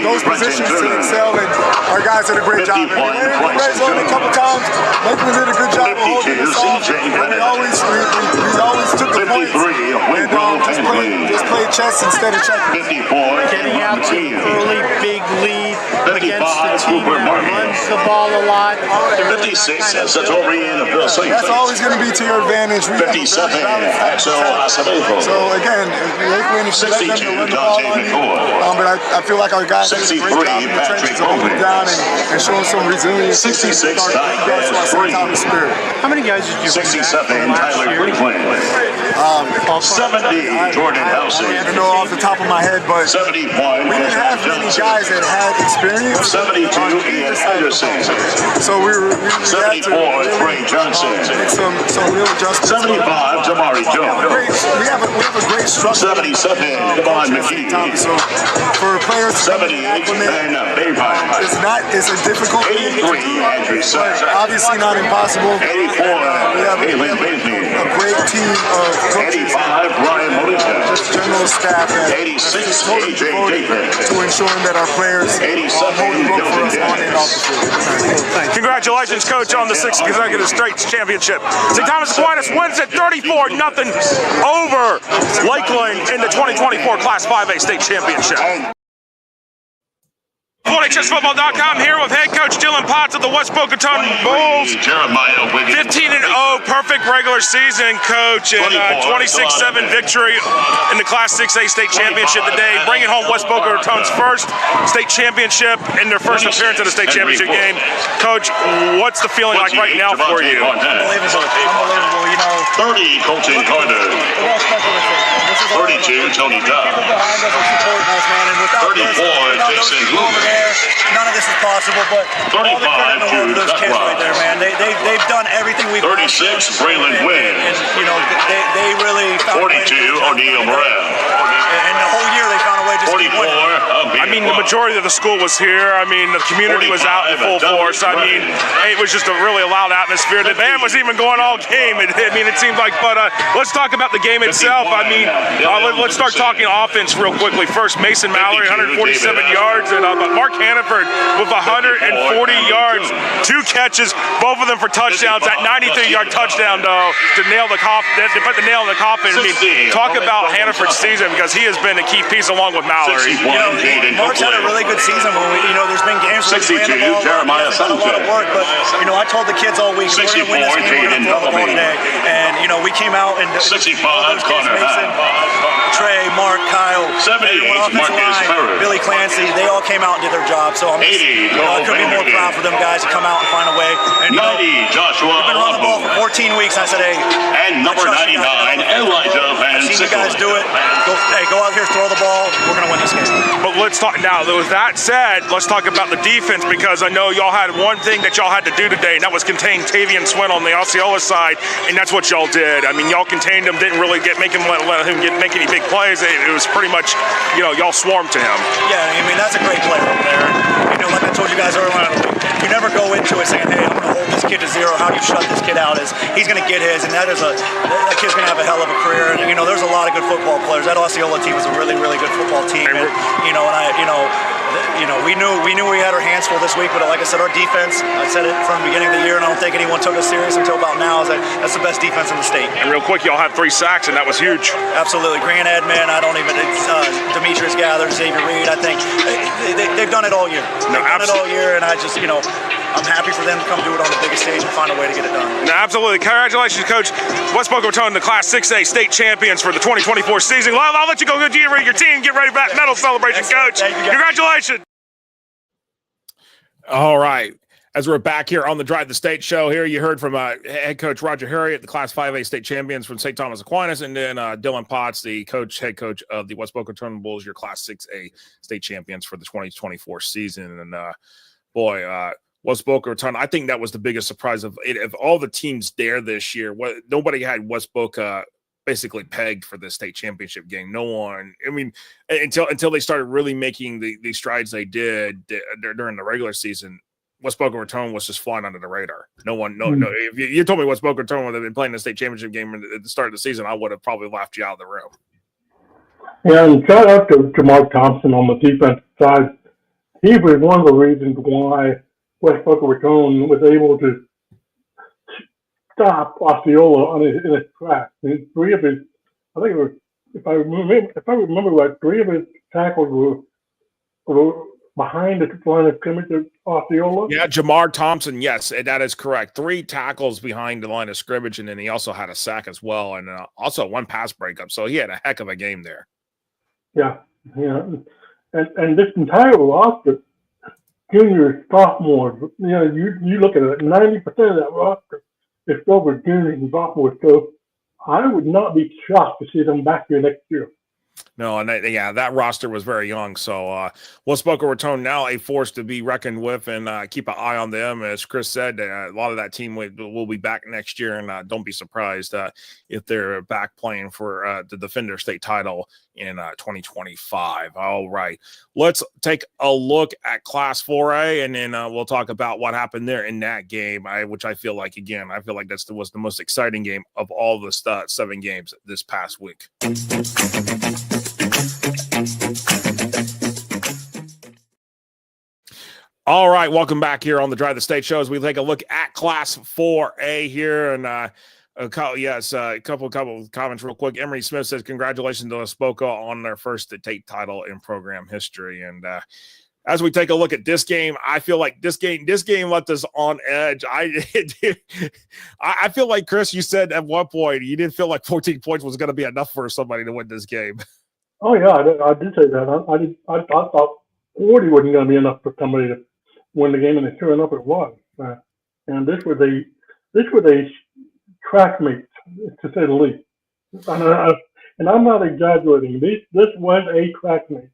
those positions to excel, and our guys did a great job. We went in the red zone a couple times. Lakeland did a good job of holding us off. We always took the points and just played chess instead of checkers. Getting out to an early big lead against the team that runs the ball a lot. 56, Satorian of the Saints. That's always going to be to your advantage. We 57, Axel Acevedo. So again, Lakeland is let them to run the ball on you. But I feel like our guys did a great job in the trenches of holding down and showing some resilience. 66, spirit. How many guys did you bring 67, Tyler Brinkman. 70, Jordan Housing. I don't know off the top of my head, but 71, we didn't have many guys that had experience. 72, Ian Anderson. So we had to 74, Trey Johnson. make some real adjustments. 75, Jamari Jones. We have a great structure. 77, Devon McKee. So for players to 78, Ben Bayvine. it's a difficult thing. 83, Andrew But Sutton. obviously not impossible. 84, Caitlin Baisney. A great team of coaches, 85, Brian Molita. just general staff that 86, totally AJ devoted Davis. to ensuring that our players 87, hold the rope for us on and off the field. Congratulations, Coach, on the 6th consecutive straight championship. St. Thomas Aquinas wins at 34-0 over Lakeland in the 2024 Class 5A State Championship. HSFootball.com here with head coach Dylan Potts of the West Boca Raton Bulls. 15-0, perfect regular season, coach, and 26-7 victory in the Class 6A State Championship today, bringing home West Boca Raton's first state championship in their first appearance at a state championship game. Coach, what's the feeling like right now for you? Unbelievable. You know, 30, Colton Carter. 32, Tony Duff. 34, Jason Blue. None of this is possible, but all the credit in the world to those kids right there, man. They've done everything we've 36, Braylon Wynn. And you know, they really found 42, O'Neal Morel. And the whole year they found a way to 44, I mean, the majority of the school was here. I mean, the community was out in full force. I mean, it was just a really loud atmosphere. The band was even going all game. It seemed like, but let's talk about the game itself. I mean, let's start talking offense real quickly. First, Mason Mallory, 147 yards, and but Mark Hannaford with 140 yards, 2 catches, both of them for touchdowns. That 93-yard touchdown, though, to put the nail in the coffin. I mean, talk about Hannaford's season, because he has been a key piece along with Mallory. You know, Mark's had a really good season. There's been games where we ran the ball. Jeremiah It's been a lot of work, but you know, I told the kids all week, we're going to win this game. We're going to throw the ball today. And you know, we came out and 65, Connor Mason, Trey, Mark, Kyle, 78, Marcus Ferrer. Billy Clancy, they all came out and did their job. So I'm just, 80, I couldn't be more proud for them guys to come out and find a way. And 90, Joshua we've been running the ball for 14 weeks. I said, hey, and number 99, Elijah Van I've seen you guys do it. Go out here, throw the ball. We're going to win this game. But let's talk now. With that said, let's talk about the defense, because I know y'all had one thing that y'all had to do today, and that was contain Tavian Swin on the Osceola side, and that's what y'all did. I mean, y'all contained him, didn't really let him make any big plays. It was pretty much, you know, y'all swarmed to him. Yeah, I mean, that's a great player over there. You know, like I told you guys earlier on in the week, you never go into it saying, hey, I'm going to hold this kid to zero. How do you shut this kid out? Is he's going to get his, and that kid's going to have a hell of a career. And, you know, there's a lot of good football players. That Osceola team was a really, really good football team. And, we knew we had our hands full this week, but like I said, our defense, I said it from the beginning of the year, and I don't think anyone took us serious until about now, that's the best defense in the state. And real quick, y'all had 3 sacks, and that was huge. Absolutely. Grant Edman, Demetrius Gather, Xavier Reed, I think they've done it all year. They've done it all year, and I just, you know, I'm happy for them to come do it on the biggest stage and find a way to get it done. No, absolutely. Congratulations, Coach. West Boca Raton, the Class 6A state champions for the 2024 season. Well, I'll let you go get your team, get ready for that medal celebration, Coach. Congratulations. All right. As we're back here on the Drive the State show here, you heard from head coach Roger Harriet, the Class 5A state champions from St. Thomas Aquinas, and then Dylan Potts, the head coach of the West Boca Raton Bulls, your Class 6A state champions for the 2024 season. And West Boca Raton, I think that was the biggest surprise of all the teams there this year. Nobody had West Boca basically pegged for the state championship game. No one. I mean, until they started really making the strides they did during the regular season. West Boca Raton was just flying under the radar. No. If you told me West Boca Raton would have been playing the state championship game at the start of the season, I would have probably laughed you out of the room. Yeah, and shout out to Mark Thompson on the defensive side. He was one of the reasons why West Boca Raton was able to stop Osceola in his tracks. And three of his, I think it was, if I remember right, three of his tackles were behind the line of scrimmage of Osceola. Yeah, Jamar Thompson, yes, that is correct. 3 tackles behind the line of scrimmage, and then he also had a sack as well, and also 1 pass breakup. So he had a heck of a game there. Yeah. And this entire roster, juniors, sophomores, you look at it, 90% of that roster is filled with juniors and sophomores. So I would not be shocked to see them back here next year. No, and that roster was very young. So West Boca Raton now a force to be reckoned with, and keep an eye on them. As Chris said, a lot of that team will be back next year, and don't be surprised if they're back playing for the Defender State title in 2025. All right, let's take a look at Class 4A, and then we'll talk about what happened there in that game, which I feel like that was the most exciting game of all the 7 games this past week. All right, welcome back here on the Drive the State show as we take a look at Class 4A here, and a couple of comments real quick. Emery Smith says congratulations to West Boca on their first state title in program history, and as we take a look at this game, I feel like this game left us on edge. I feel like, Chris, you said at one point you didn't feel like 14 points was going to be enough for somebody to win this game. Oh yeah, I did say that. I thought 40 wasn't going to be enough for somebody to win the game, and sure enough, it was. And this was a track meet, to say the least. And I'm not exaggerating. This was a track meet.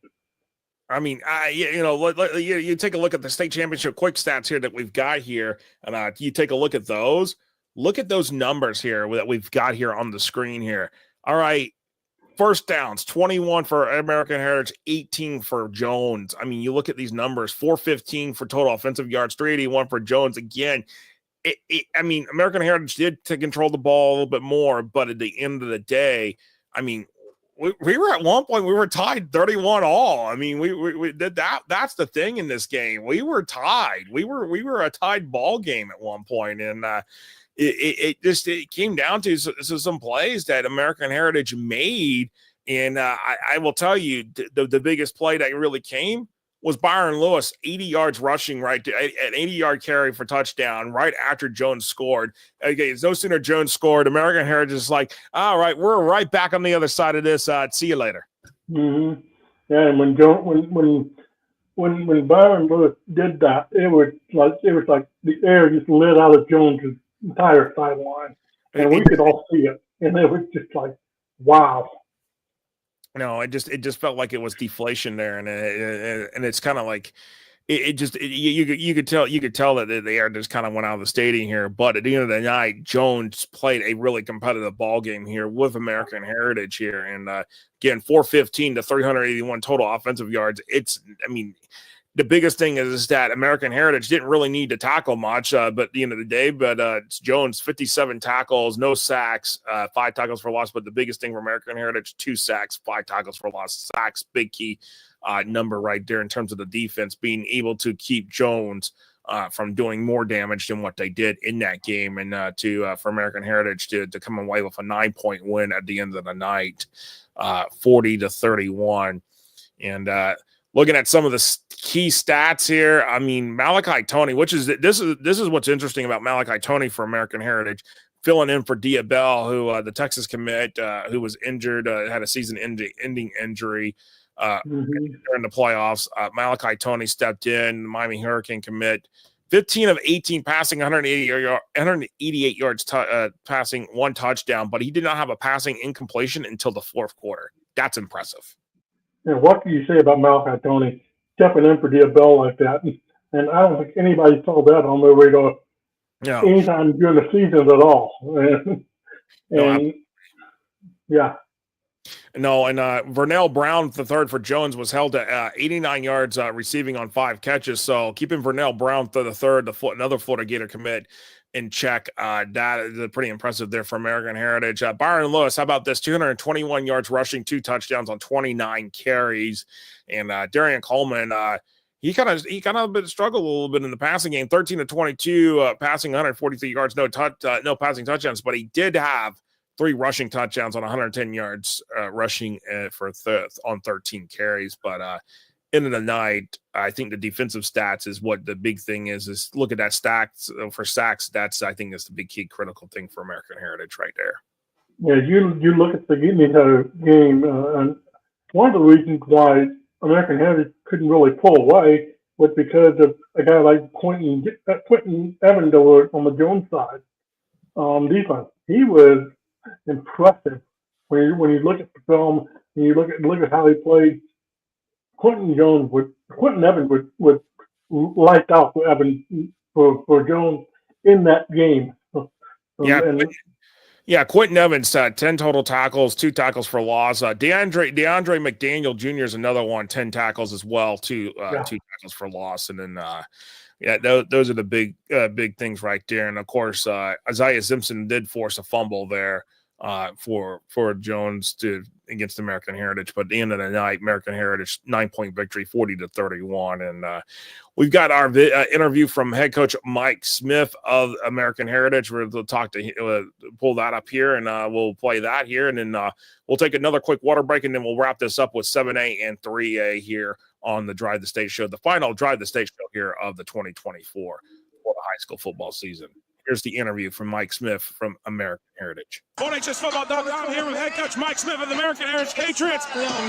I mean, you take a look at the state championship quick stats here that we've got here, and you take a look at those. Look at those numbers here that we've got here on the screen here. All right, first downs, 21 for American Heritage, 18 for Jones. I mean, you look at these numbers, 415 for total offensive yards, 381 for Jones. Again, American Heritage did to control the ball a little bit more, but at the end of the day, I mean, we were at one point, we were tied 31 all. I mean, we did that. That's the thing in this game. We were tied. We were a tied ball game at one point, and it came down to some plays that American Heritage made. And I will tell you, the biggest play that really came was Byron Lewis, 80 yards rushing, right, an 80-yard carry for touchdown right after Jones scored. Okay, no sooner Jones scored, American Heritage is like, all right, we're right back on the other side of this. See you later. Mm-hmm. Yeah, and when Byron Lewis did that, it was like the air just lit out of Jones' entire sideline, and we could all see it, and it was just like, wow. No, it just felt like it was deflation there, and it's kind of like you could tell that the air just kind of went out of the stadium here. But at the end of the night, Jones played a really competitive ball game here with American Heritage here, and again, 415 to 381 total offensive yards. The biggest thing is that American Heritage didn't really need to tackle much, but at the end of the day, it's Jones, 57 tackles, no sacks, 5 tackles for loss. But the biggest thing for American Heritage, 2 sacks, 5 tackles for loss. Sacks, big key number right there in terms of the defense, being able to keep Jones from doing more damage than what they did in that game, and for American Heritage to come away with a 9-point win at the end of the night, 40-31. And looking at some of the key stats here, I mean, Malachi Toney, this is what's interesting about Malachi Toney for American Heritage, filling in for Diabell, who the Texas commit, who was injured, had a season-ending injury during the playoffs. Malachi Toney stepped in, the Miami Hurricane commit, 15 of 18 passing, 188 yards passing, 1 touchdown, but he did not have a passing incompletion until the fourth quarter. That's impressive. And what can you say about Malachi Tony stepping in for Diabell like that? And I don't think anybody saw that on their radar anytime during the season at all. Vernell Brown, the third for Jones, was held to 89 yards receiving on 5 catches. So keeping Vernell Brown to the third, another Florida Gator commit in check. That is pretty impressive there for American Heritage. Byron Lewis, how about this? 221 yards rushing, 2 touchdowns on 29 carries. And Darian Coleman, he kind of struggled a little bit in the passing game. 13 to 22, passing 143 yards, no passing touchdowns, but he did have 3 rushing touchdowns on 110 yards rushing on 13 carries. But end of the night, I think the defensive stats is what the big thing is look at that stats for sacks. That's, I think, is the big key critical thing for American Heritage right there. Yeah, you look at the game, and one of the reasons why American Heritage couldn't really pull away was because of a guy like Quentin Evans on the Jones side defense. He was impressive when you look at the film and you look at how he played. Quentin Evans would light out for Evans for Jones in that game. Quentin Evans, 10 total tackles, 2 tackles for loss. DeAndre McDaniel Jr. is another one, 10 tackles as well, 2 tackles for loss. And then, those are the big things right there. And of course, Isaiah Simpson did force a fumble there for Jones against American Heritage. But at the end of the night, American Heritage 9-point victory, 40-31. And we've got our interview from head coach Mike Smith of American Heritage. We'll talk to pull that up here, and we'll play that here, and then we'll take another quick water break, and then we'll wrap this up with 7A and 3A here on the Drive the State show, the final Drive the State show here of the 2024 Florida high school football season. Here's the interview from Mike Smith from American Heritage. HSFootball.com here with head coach Mike Smith of the American Heritage Patriots.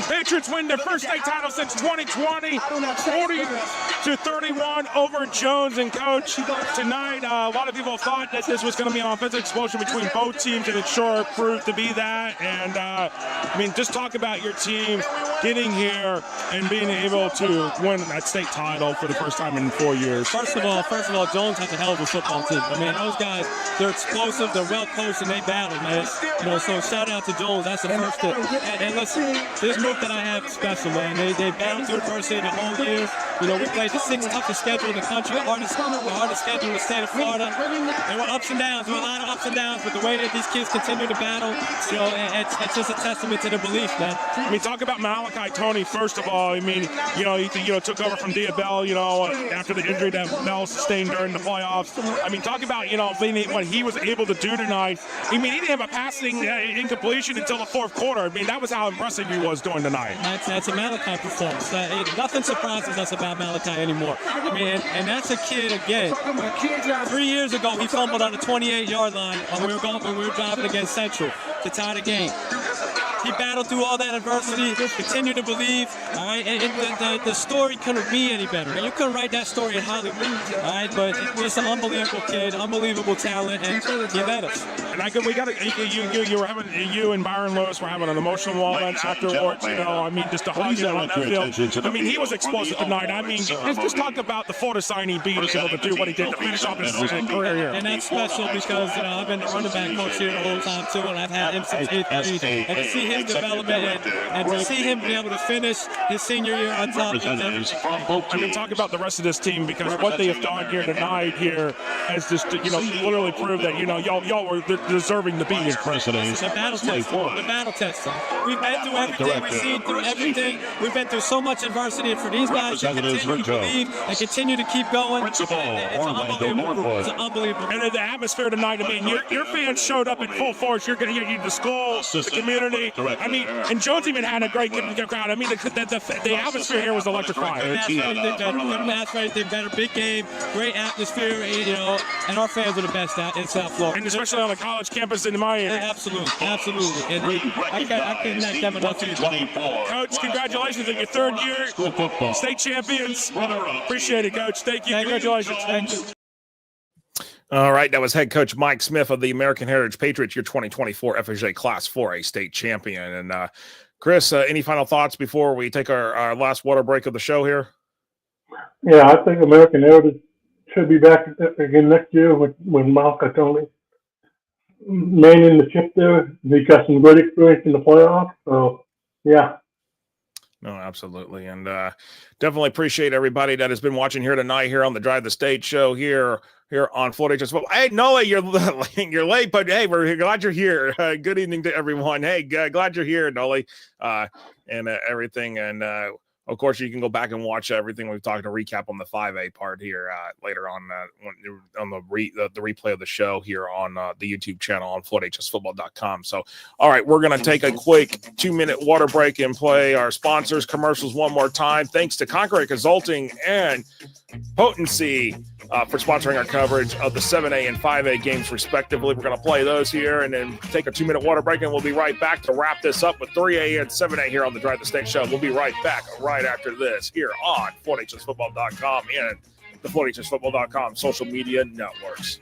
Patriots win their first state title since 2020, 40-31 over Jones. And coach, tonight a lot of people thought that this was going to be an offensive explosion between both teams, and it sure proved to be that. And just talk about your team getting here and being able to win that state title for the first time in 4 years. First of all, Jones has a hell of a football team. Those guys, they're explosive, they're well coached, and they battle, man. So shout out to Jones. That's the first thing. And listen, this group that I have is special, man. They battled through adversity the whole year. We played the 6th toughest schedule in the country, the hardest schedule in the state of Florida. There were ups and downs. There were a lot of ups and downs, but the way that these kids continue to battle, it's just a testament to their belief, man. Talk about Malachi Tony, first of all. He took over from Diabell, after the injury that Mel sustained during the playoffs. Talk about, what he was able to do tonight. He didn't have a passing incompletion until the fourth quarter. that was how impressive he was doing tonight. That's a Malachi performance. Nothing surprises us about Malachi anymore. And that's a kid, again. 3 years ago, he fumbled on the 28-yard line when we were driving against Central to tie the game. He battled through all that adversity, continued to believe, all right? And the story couldn't be any better. You couldn't write that story in Hollywood, all right? But just an unbelievable kid, unbelievable talent, and he led us. And you and Byron Lewis were having an emotional moment afterwards, just to hug him on that field. He was explosive tonight. Just talk about the Florida sign he beat, able to do what he did to finish off his career here. And that's special because, I've been the running back coach here the whole time, too, and I've had him since 8th grade. And to see his development and to see him be able to finish his senior year on top. Talk about the rest of this team, because what they have done here tonight has just, literally proved that, y'all were deserving to be here. The battle test. We've been through everything. We've seen through everything. We've been through so much adversity, and for these guys to continue to believe and continue to keep going, it's unbelievable. And the atmosphere tonight, your fans showed up in full force. You're going to get the school, the community, I mean, and Jones even had a great crowd. I mean, the atmosphere here was electrifying. That's right. They've got a big game, great atmosphere, and our fans are the best out in South Florida. And especially on the college campus in Miami. Absolutely. And I can't knock them enough. Coach, congratulations on your third year. State champions. Appreciate it, Coach. Thank you. Congratulations. Thank you. All right, that was head coach Mike Smith of the American Heritage Patriots, your 2024 FHA Class 4A state champion. And Chris, any final thoughts before we take our last water break of the show here? Yeah, I think American Heritage should be back again next year when Malcolm Tony manning the ship there. He got some great experience in the playoffs. So, yeah. No, absolutely. And definitely appreciate everybody that has been watching here tonight here on the Drive the State show here on Florida HSF. Hey, Nola, you're late, but hey, we're glad you're here. Good evening to everyone. Hey, glad you're here, Nola, and everything. And of course, you can go back and watch everything we've talked to recap on the 5A part here later on the replay of the show here on the YouTube channel on FloodHSFootball.com. So, all right, we're going to take a quick 2-minute water break and play our sponsors commercials one more time. Thanks to Concrete Consulting and Potency for sponsoring our coverage of the 7A and 5A games respectively. We're going to play those here and then take a 2-minute water break, and we'll be right back to wrap this up with 3A and 7A here on the Drive the State show. We'll be right back right after this here on FloodHSFootball.com and the FloodHSFootball.com social media networks.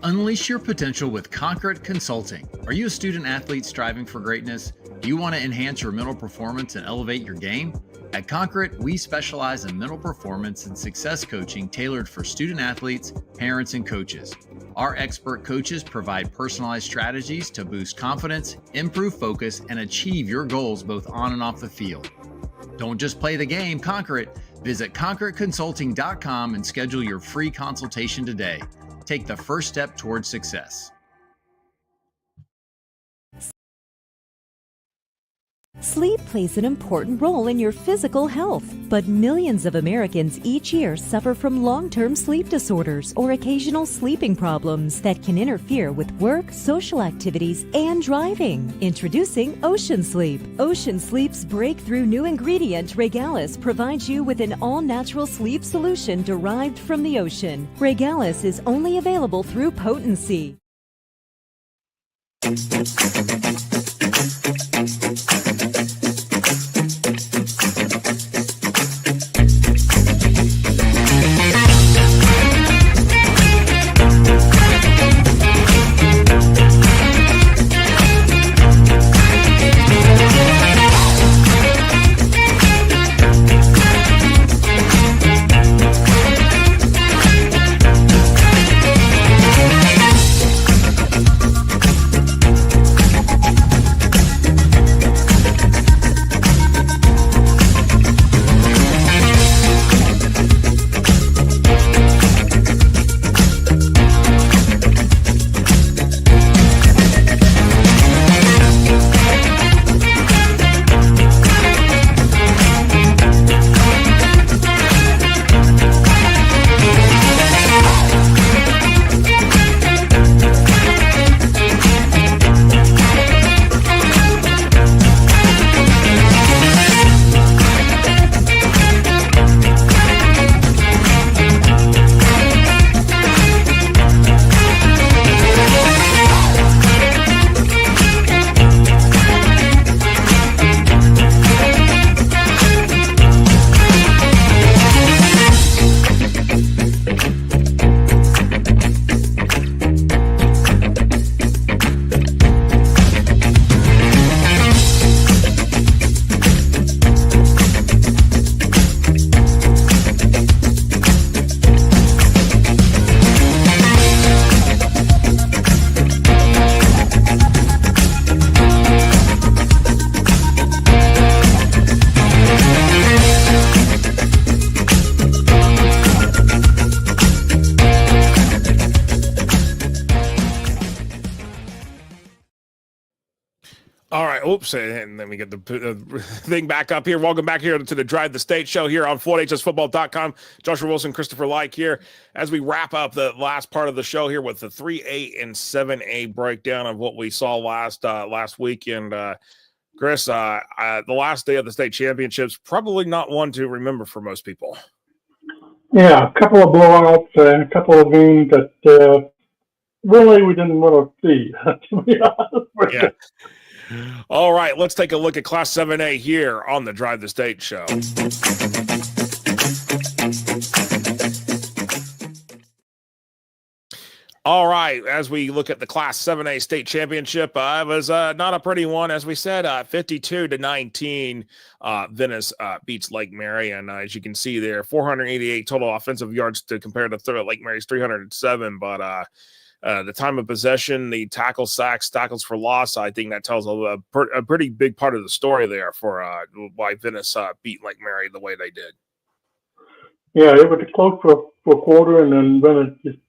Unleash your potential with Concrete Consulting. Are you a student athlete striving for greatness? Do you want to enhance your mental performance and elevate your game? At Concrete, we specialize in mental performance and success coaching tailored for student athletes, parents, and coaches. Our expert coaches provide personalized strategies to boost confidence, improve focus, and achieve your goals both on and off the field. Don't just play the game, conquer it. Visit concreteconsulting.com and schedule your free consultation today. Take the first step towards success. Sleep plays an important role in your physical health, but millions of Americans each year suffer from long-term sleep disorders or occasional sleeping problems that can interfere with work, social activities, and driving. Introducing Ocean Sleep. Ocean Sleep's breakthrough new ingredient, Regalis, provides you with an all-natural sleep solution derived from the ocean. Regalis is only available through Potency. All right. Oops. And let me get the thing back up here. Welcome back here to the Drive the State show here on FloydHSFootball.com. Joshua Wilson, Christopher Lyke here as we wrap up the last part of the show here with the 3A and 7A breakdown of what we saw last weekend. Chris, the last day of the state championships, probably not one to remember for most people. Yeah, a couple of blowouts, a couple of games that really we didn't want to see, to be honest. Yeah. All right, let's take a look at Class 7A here on the Drive the State show. All right, as we look at the Class 7A state championship, it was not a pretty one. As we said, 52-19, Venice beats Lake Mary. And as you can see there, 488 total offensive yards to compare to Lake Mary's 307. But the time of possession, the tackle sacks, tackles for loss, I think that tells a pretty big part of the story there for why Venice beat Lake Mary the way they did. Yeah, it was close for a quarter, and then Venice just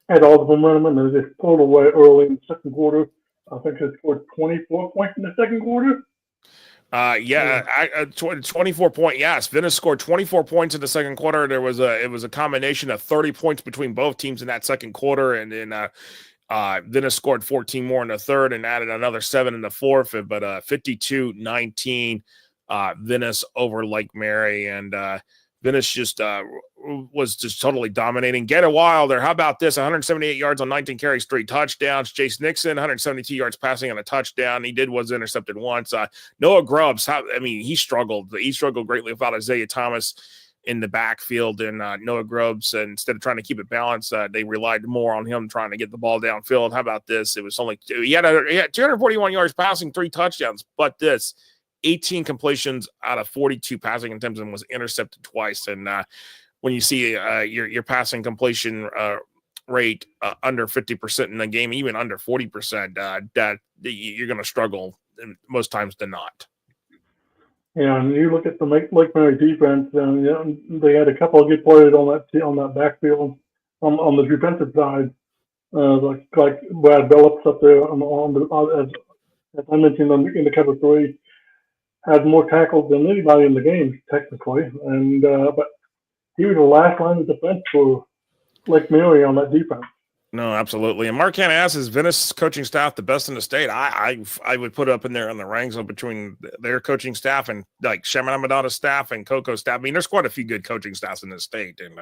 had all the momentum, and they just pulled away early in the second quarter. I think they scored 24 points in the second quarter. 24 point. Yes, Venice scored 24 points in the second quarter. It was a combination of 30 points between both teams in that second quarter, and then Venice scored 14 more in the third and added another 7 in the fourth. But 52-19, Venice over Lake Mary, and Venice just was just totally dominating. Get a Wilder, how about this? 178 yards on 19 carries, 3 touchdowns. Chase Nixon, 172 yards passing on a touchdown. He was intercepted once. Noah Grubbs, he struggled. He struggled greatly without Isaiah Thomas in the backfield, and Noah Grubbs, instead of trying to keep it balanced, they relied more on him trying to get the ball downfield. How about this? It was only he had 241 yards passing, 3 touchdowns, but this 18 completions out of 42 passing attempts and was intercepted twice. And when you see your passing completion rate under 50% in the game, even under 40%, that you're going to struggle most times than not. Yeah, and you look at the Lake Mary defense, and they had a couple of good players on that backfield on the defensive side, like Brad Billups up there as I mentioned in the cover 3. Had more tackles than anybody in the game, technically, and but he was the last line of defense for Lake Mary on that defense. No, absolutely. And Mark Hanna asks, is Venice coaching staff the best in the state? I would put up in there on the ranks between their coaching staff and like Shamanamada's staff and Coco's staff. I mean, there's quite a few good coaching staffs in the state, and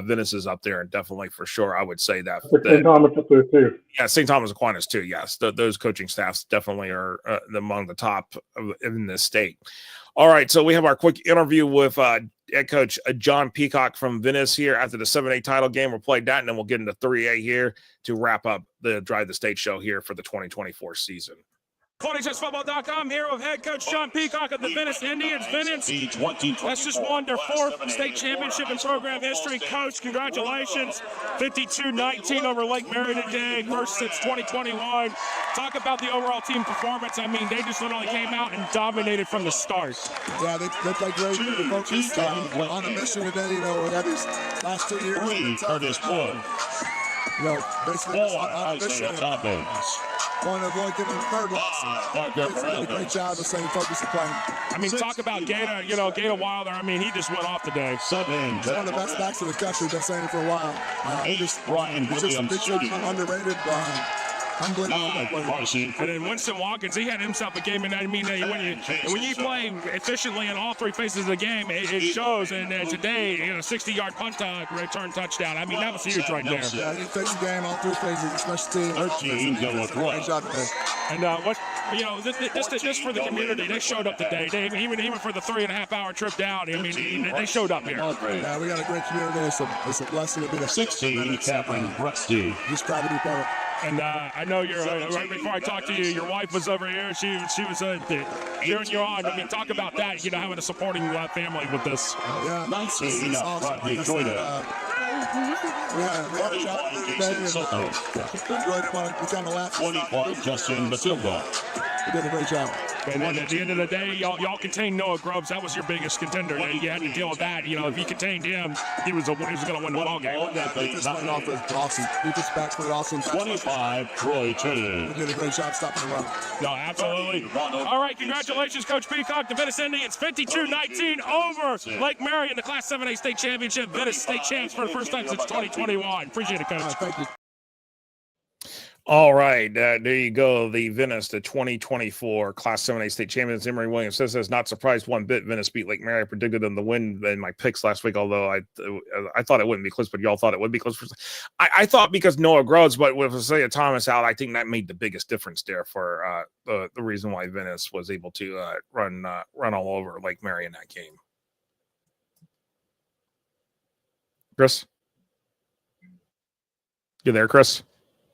Venice is up there, and definitely for sure, I would say that. St. Thomas up there too. Yeah, St. Thomas Aquinas too. Yes, those coaching staffs definitely are among the top in this state. All right, so we have our quick interview with head coach John Peacock from Venice here after the 7A title game. We'll play that, and then we'll get into 3A here to wrap up the Drive the State show here for the 2024 season. FloydHSFootball.com here with head coach John Peacock of the Venice Indians. Venice, that's just won their 4th state championship in program history. Coach, congratulations. 52-19 over Lake Mary today, first since 2021. Talk about the overall team performance. I mean, they just literally came out and dominated from the start. Yeah, they played great. The focus on a mission today, these last 2 years. Basically on a mission. Going to avoid giving third loss. They did a great job of staying focused and playing. I mean, talk about Gator, Gator Wilder. I mean, he just went off today. He's one of the best backs in the country. Been saying it for a while. He's just underrated. And then Winston Watkins, he had himself a game in that. I mean, when you play efficiently in all 3 phases of the game, it shows. And today, 60-yard punt return touchdown. I mean, that was huge right there. Yeah, he fixed the game all 3 phases, especially great job today. And just for the community, they showed up today. Even for the 3.5-hour trip down, I mean, they showed up here. Yeah, we got a great community. It's a blessing to be there. 16, Captain Rusty. Just proud to be part of it. And I know you're right before I talked to you, your wife was over here. She was cheering you on. I mean, talk about that. Having a supporting family with this. Yeah, nice. Awesome. We had a job today. Really want to laugh. 20 Justin Matilda. We did a great job. And then at the end of the day, y'all contained Noah Grubbs. That was your biggest contender. You had to deal with that. If you contained him, he was going to win the ball game. Nothing off is awesome. Defense back for awesome. 25, Troy 10. Did a great job stopping the run. No, absolutely. All right, congratulations, Coach Peacock. The Venice Indians 52-19 over Lake Mary in the Class 7A state championship. Venice state champs for the first time since 2021. Appreciate it, Coach. Thank you. All right, there you go. The Venice, the 2024 Class 7A state champions. Emery Williams says, not surprised one bit. Venice beat Lake Mary. I predicted them to win in my picks last week, although I thought it wouldn't be close, but y'all thought it would be close. I thought because Noah Groves, but with Isaiah Thomas out, I think that made the biggest difference there for the reason why Venice was able to run all over Lake Mary in that game. Chris? You there, Chris?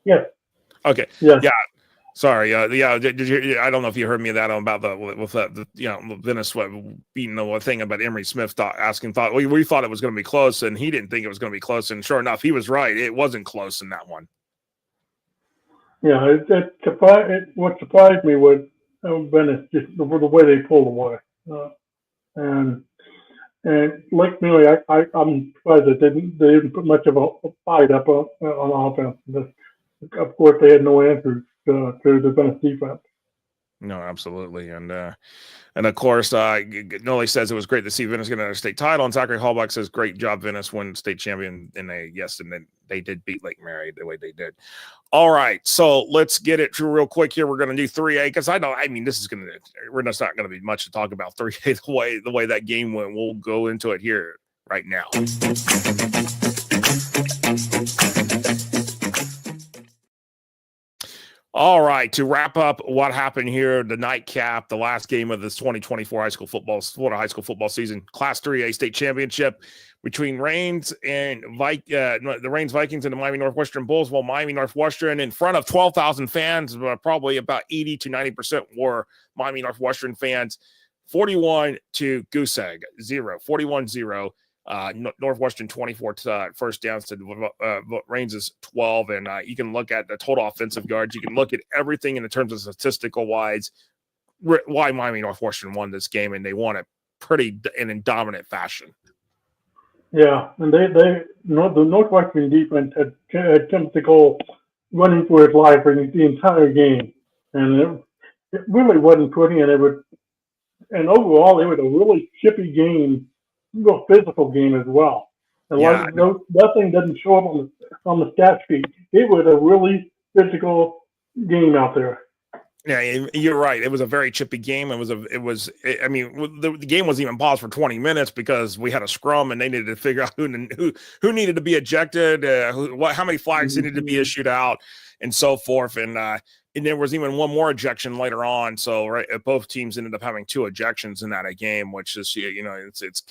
Yes. Okay. Yeah. Yeah. Sorry. Did you? I don't know if you heard me that about the Venice beating the thing about Emery Smith we thought it was going to be close, and he didn't think it was going to be close, and sure enough, he was right. It wasn't close in that one. Yeah. What surprised me was Venice, just the way they pulled away, and Lake Mary. I'm surprised that they didn't put much of a fight up on offense. Of course, they had no answers to the Venice defense. No, absolutely, and of course, Noli says it was great to see Venice get another state title, and Zachary Hallback says great job, Venice win state champion, and then they did beat Lake Mary the way they did. All right, so let's get it through real quick here. We're going to do 3A because we're just not going to be much to talk about 3A the way that game went. We'll go into it here right now. All right, to wrap up what happened here, the nightcap, the last game of this 2024 Florida high school football season, Class 3A state championship between Reigns and the Reigns Vikings and the Miami Northwestern Bulls. Well, Miami Northwestern in front of 12,000 fans, probably about 80 to 90% were Miami Northwestern fans. 41 to Goose Egg, 41-0. Northwestern 24 first downs to Reigns' 12, and you can look at the total offensive yards. You can look at everything in terms of statistical wise why Miami Northwestern won this game, and they won it in dominant fashion. Yeah, and the Northwestern defense had attempted to go running for his life for the entire game, and it really wasn't pretty, and overall it was a really chippy game. Real physical game as well. And nothing doesn't show up on the stat sheet. It was a really physical game out there. Yeah, you're right. It was a very chippy game. The game wasn't even paused for 20 minutes because we had a scrum and they needed to figure out who needed to be ejected, how many flags needed to be issued out, and so forth. And there was even one more ejection later on. So both teams ended up having 2 ejections in that game, which is it's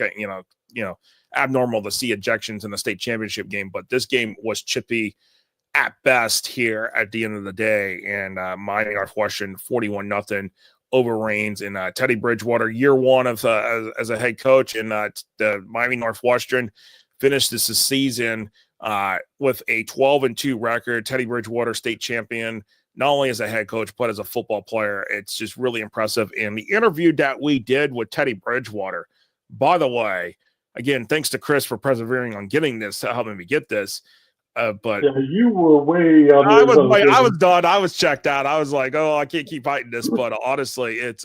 abnormal to see ejections in the state championship game. But this game was chippy at best here at the end of the day, and Miami Northwestern 41-0 over Reigns. And Teddy Bridgewater, year one as a head coach, and the Miami Northwestern finished this season with a 12-2 record. Teddy Bridgewater, state champion, not only as a head coach, but as a football player. It's just really impressive. And the interview that we did with Teddy Bridgewater, by the way, again, thanks to Chris for persevering on getting this, helping me get this. But yeah, you were way out. I was done. I was checked out. I was like, I can't keep fighting this. But honestly, it's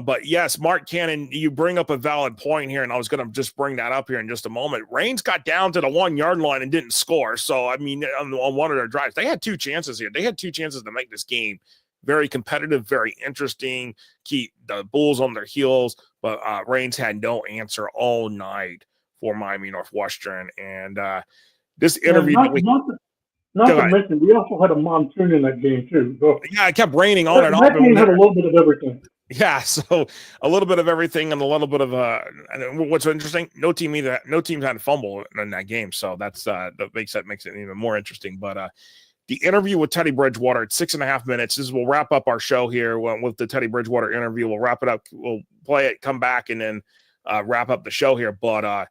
but yes, Mark Cannon, you bring up a valid point here, and I was going to just bring that up here in just a moment. Reigns got down to the 1-yard line and didn't score. So, I mean, on one of their drives, they had 2 chances here. They had 2 chances to make this game very competitive, very interesting, keep the Bulls on their heels. But Reigns had no answer all night for Miami Northwestern. And this interview not to mention, we also had a monsoon in that game, too. So yeah, it kept raining on and off. That game had a little bit of everything. Yeah, so a little bit of everything and a little bit of and what's interesting, no team had a fumble in that game, so that makes it even more interesting. But the interview with Teddy Bridgewater at 6.5 minutes. We'll wrap up our show here with the Teddy Bridgewater interview. We'll wrap it up. We'll play it, come back, and then wrap up the show here. But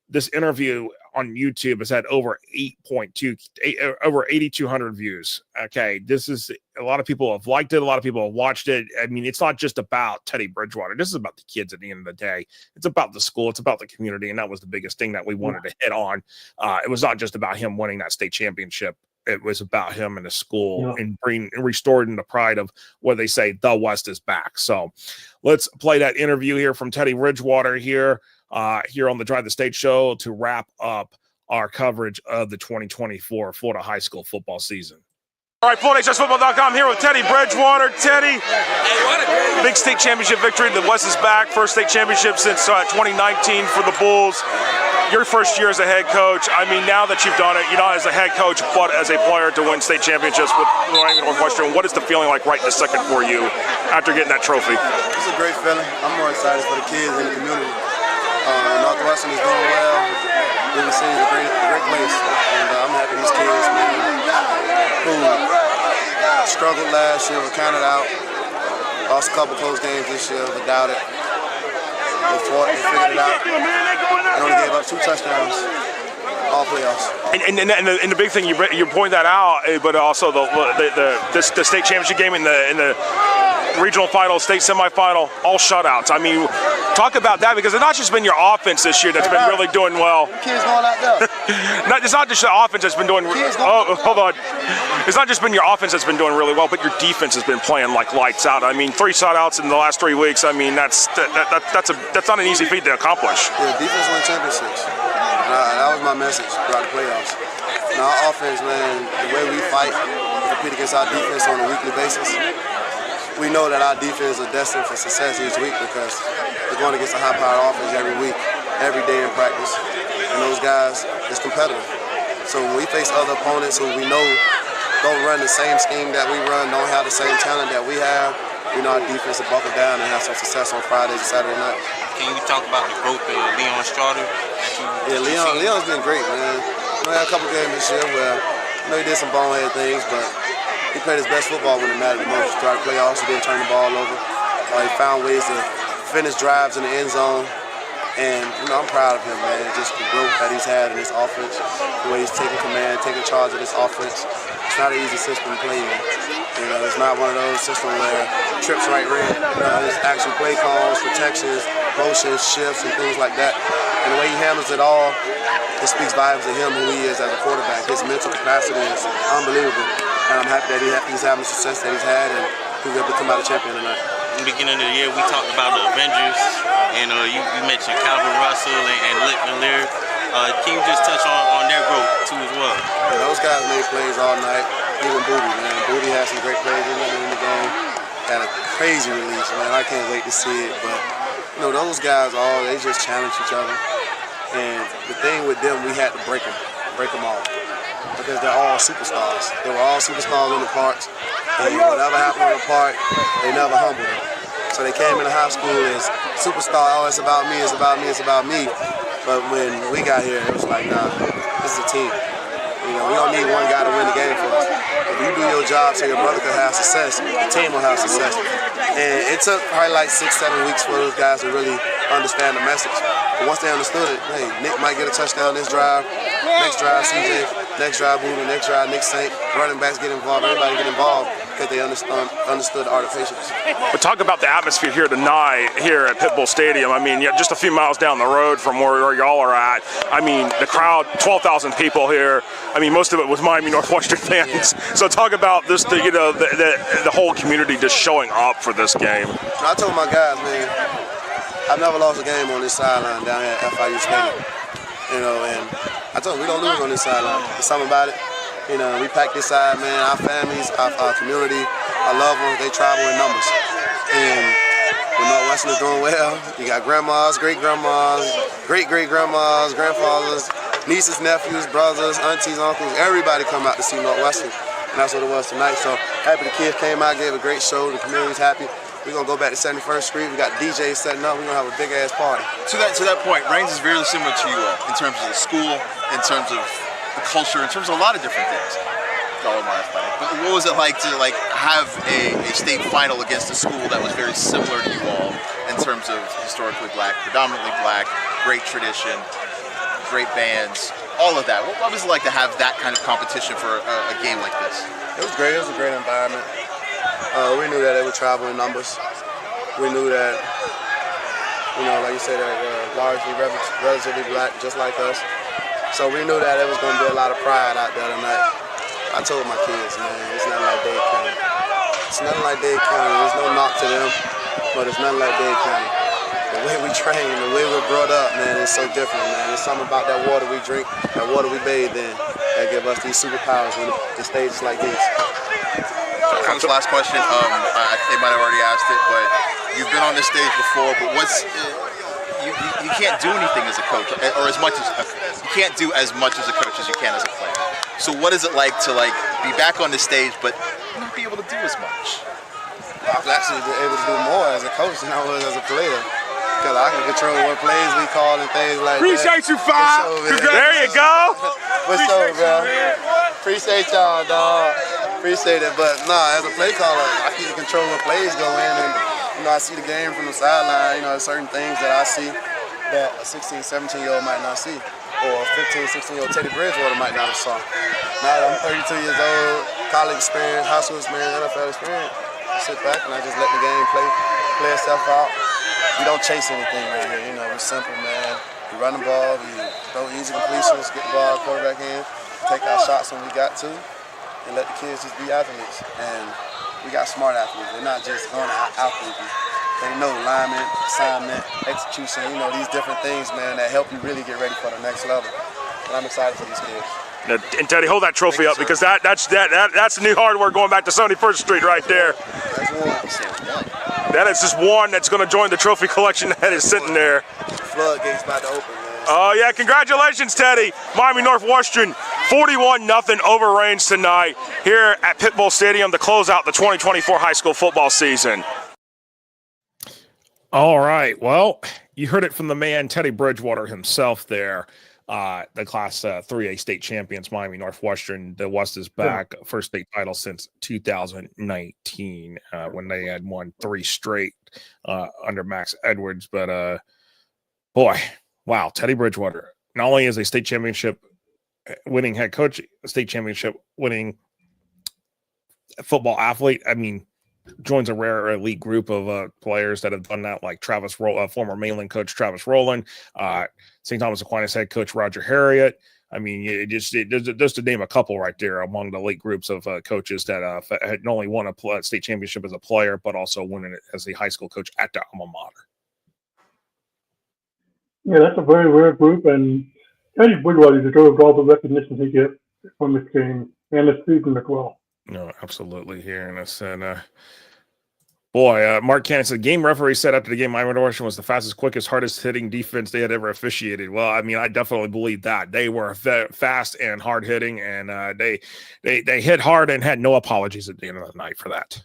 this interview on YouTube has had over 8,200 views. Okay, this is a lot of people have liked it. A lot of people have watched it. I mean, it's not just about Teddy Bridgewater. This is about the kids at the end of the day. It's about the school. It's about the community, and that was the biggest thing that we wanted to hit on. It was not just about him winning that state championship. It was about him and the school and restoring the pride of what they say, the West is back. So let's play that interview here from Teddy Bridgewater here on the Drive the State show to wrap up our coverage of the 2024 Florida high school football season. All right, FloridaHSFootball.com here with Teddy Bridgewater. Teddy, big state championship victory. The West is back. First state championship since 2019 for the Bulls. Your first year as a head coach. I mean, now that you've done it, as a head coach, but as a player to win state championships with Northwestern, what is the feeling like right this second for you after getting that trophy? It's a great feeling. I'm more excited for the kids in the community. Northwestern is doing well. River City is a great place, and I'm happy these kids, man, who struggled last year, were counted out, lost a couple close games this year, but doubted. They fought, they figured it out. They only gave up 2 touchdowns all playoffs. And the big thing, you point that out, but also the state championship game in the regional final, state semifinal, all shutouts. I mean, talk about that, because it's not just been your offense this year that's been really doing well. Kids going out there. It's not just the offense that's been doing. Hold on. It's not just been your offense that's been doing really well, but your defense has been playing like lights out. I mean, 3 shutouts in the last 3 weeks. I mean, that's not an easy feat to accomplish. Yeah, defense win championships. That was my message throughout the playoffs. Now, our offense, man, the way we fight, compete against our defense on a weekly basis, we know that our defense is destined for success each week because we're going against a high-powered offense every week, every day in practice. And those guys is competitive. So when we face other opponents who we know don't run the same scheme that we run, don't have the same talent that we have, we know our defense will buckle down and have some success on Fridays and Saturday night. Can you talk about the growth of Leon Starter? Yeah, Leon's been great, man. We had a couple games this year where he did some bonehead things, but he played his best football when it mattered the most. Throughout the playoffs, he didn't turn the ball over. He found ways to finish drives in the end zone. And, I'm proud of him, man. Just the growth that he's had in this offense, the way he's taking command, taking charge of this offense. It's not an easy system to play in. It's not one of those systems where trips right red. It's actual play calls, protections, motions, shifts, and things like that. And the way he handles it all, it speaks volumes of him, who he is as a quarterback. His mental capacity is unbelievable. And I'm happy that he's having the success that he's had, and he's able to come out a champion tonight. In the beginning of the year, we talked about the Avengers, and you mentioned Calvin Russell and Littman Lear. Can you just touch on their growth, too, as well? Yeah, those guys made plays all night. Even Booty, man. Booty had some great plays in the game. Had a crazy release, man. I can't wait to see it. But, those guys they just challenge each other. And the thing with them, we had to break them all. Because they're all superstars. They were all superstars on the parks. And whatever happened on the park, they never humbled them. So they came into high school as superstar. It's about me, it's about me, it's about me. But when we got here, it was like, nah, this is a team. We don't need one guy to win the game for us. If you do your job so your brother can have success, the team will have success. And it took probably like 6-7 weeks for those guys to really understand the message. But once they understood it, hey, Nick might get a touchdown this drive, next drive CJ, next drive Booty, next drive Nick Saint, running backs get involved, everybody get involved because they understood the art of patience. But talk about the atmosphere here tonight here at Pitbull Stadium. I mean, just a few miles down the road from where y'all are at. I mean, the crowd, 12,000 people here. I mean, most of it was Miami Northwestern fans. Yeah. So talk about this, the whole community just showing up for this game. I told my guys, man, I've never lost a game on this sideline down here at FIU Stadium. And I told them we don't lose on this sideline. There's something about it. We pack this side, man. Our families, our community, our loved ones, they travel in numbers. And when Northwestern is doing well, you got grandmas, great-grandmas, great-great-grandmas, grandfathers, nieces, nephews, brothers, aunties, uncles, everybody come out to see Northwestern. And that's what it was tonight. So happy the kids came out, gave a great show. The community's happy. We're going to go back to 71st Street. We got DJs setting up. We're going to have a big-ass party. To that point, Reigns is very similar to you all in terms of the school, in terms of the culture, in terms of a lot of different things. But what was it like to have a state final against a school that was very similar to you all in terms of historically black, predominantly black, great tradition? great bands, all of that. What was it like to have that kind of competition for a game like this? It was great. It was a great environment. We knew that they would travel in numbers. We knew that, like you said, they're largely relatively black, just like us. So we knew that there was going to be a lot of pride out there tonight. I told my kids, man, it's nothing like Dade County. It's nothing like Dade County. There's no knock to them, but it's nothing like Dade County. The way we train, the way we're brought up, man, it's so different, man. There's something about that water we drink, that water we bathe in, that give us these superpowers when the stages like this. Coach, last question. They might have already asked it, but you've been on this stage before, but you can't do anything as a coach, or as much as you can't do as much as a coach as you can as a player. So what is it like to be back on the stage but not be able to do as much? I've actually been able to do more as a coach than I was as a player, because I can control what plays we call and things like Appreciate that. you, Five. There you go. What's up, bro? Appreciate y'all, dog. Appreciate it, but as a play caller, I can control what plays go in, and I see the game from the sideline. There's certain things that I see that a 16, 17-year-old might not see, or a 15, 16-year-old Teddy Bridgewater might not have saw. Now that I'm 32 years old, college experience, high school experience, NFL experience, I sit back and I just let the game play itself out. We don't chase anything right here. We're simple, man. We run the ball, we throw easy completions, get the ball quarterback in, take our shots when we got to, and let the kids just be athletes. And we got smart athletes. They're not just going to out-athlete you. They know alignment, assignment, execution, these different things, man, that help you really get ready for the next level. And I'm excited for these kids. And Teddy, hold that trophy up, because that's the new hardware going back to 71st Street right there. That's one. That is just one that's going to join the trophy collection that is sitting there. Floodgates about to open, man. Oh, yeah, congratulations, Teddy. Miami Northwestern 41-0 over Reigns tonight here at Pitbull Stadium to close out the 2024 high school football season. All right, well, you heard it from the man, Teddy Bridgewater himself there. The Class 3A state champions, Miami Northwestern. The West is back, first state title since 2019 when they had won 3 straight under Max Edwards. But, boy, wow, Teddy Bridgewater, not only is a state championship winning head coach, a state championship winning football athlete, joins a rare elite group of players that have done that, like former Mainland coach Travis Rowland, St. Thomas Aquinas head coach Roger Harriet. Just to name a couple right there among the elite groups of coaches that had not only won a state championship as a player, but also winning it as a high school coach at their alma mater. Yeah, that's a very rare group, and Teddy Bridgewater deserves all the recognition he gets from this game and this season as well. No, absolutely hearing us. And Mark Cannon said, game referee said after the game, Miami Northwestern was the fastest, quickest, hardest hitting defense they had ever officiated. Well, I definitely believe that. They were fast and hard hitting, and they hit hard and had no apologies at the end of the night for that.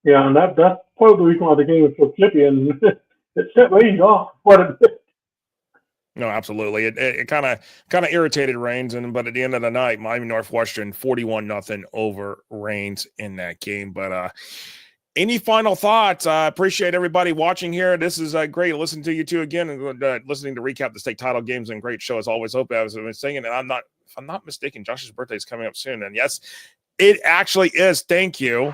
Yeah, and that's part of the reason why the game was so flippy, and it set Reigns off quite a bit. No, absolutely. It kind of irritated Reigns, but at the end of the night, Miami Northwestern 41-0 over Reigns in that game. But any final thoughts? I appreciate everybody watching here. This is great listening to you two again and listening to recap the state title games, and great show as always. Hope I was saying, and if I'm not mistaken, Josh's birthday is coming up soon, and yes, it actually is. Thank you.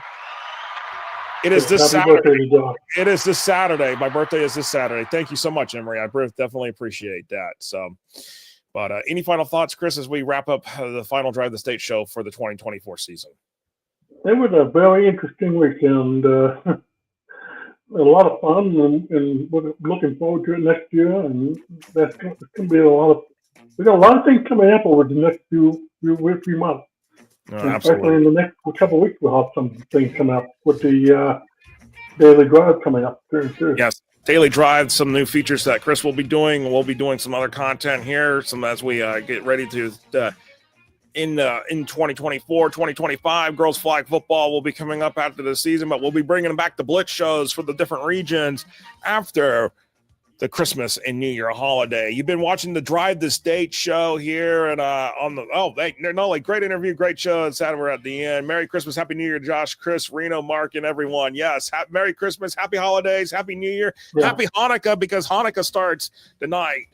It is this Saturday. It is this Saturday. My birthday is this Saturday. Thank you so much, Emery. I definitely appreciate that. So, but any final thoughts, Chris, as we wrap up the final Drive the State show for the 2024 season? It was a very interesting weekend. A lot of fun, and we're looking forward to it next year. And that's going to be we got a lot of things coming up over the next few months. Especially in the next couple of weeks, we'll have some things coming up with the Daily Drive coming up too. Yes, Daily Drive, some new features that Chris will be doing. We'll be doing some other content here, as we get ready to in 2024, 2025. Girls flag football will be coming up after the season, but we'll be bringing back the Blitz shows for the different regions after the Christmas and New Year holiday. You've been watching the Drive the State show here, and great interview, great show. And sad we're at the end. Merry Christmas, Happy New Year, Josh, Chris, Reno, Mark, and everyone. Yes, Merry Christmas, Happy Holidays, Happy New Year, Happy Hanukkah, because Hanukkah starts tonight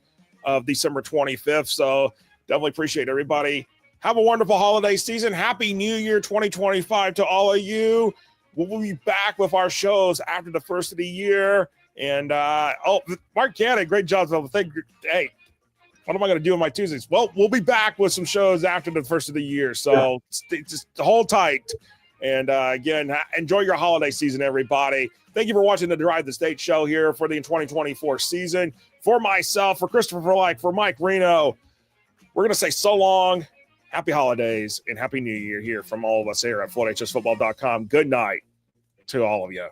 of December 25th. So definitely appreciate everybody. Have a wonderful holiday season. Happy New Year 2025 to all of you. We'll be back with our shows after the first of the year. And, Mark Cannon, great job. Hey, what am I going to do on my Tuesdays? Well, we'll be back with some shows after the first of the year. So just hold tight. And, again, enjoy your holiday season, everybody. Thank you for watching the Drive the State show here for the 2024 season. For myself, for Christopher Lyke, for Mike Reno, we're going to say so long. Happy holidays and Happy New Year here from all of us here at FloatHSFootball.com. Good night to all of you.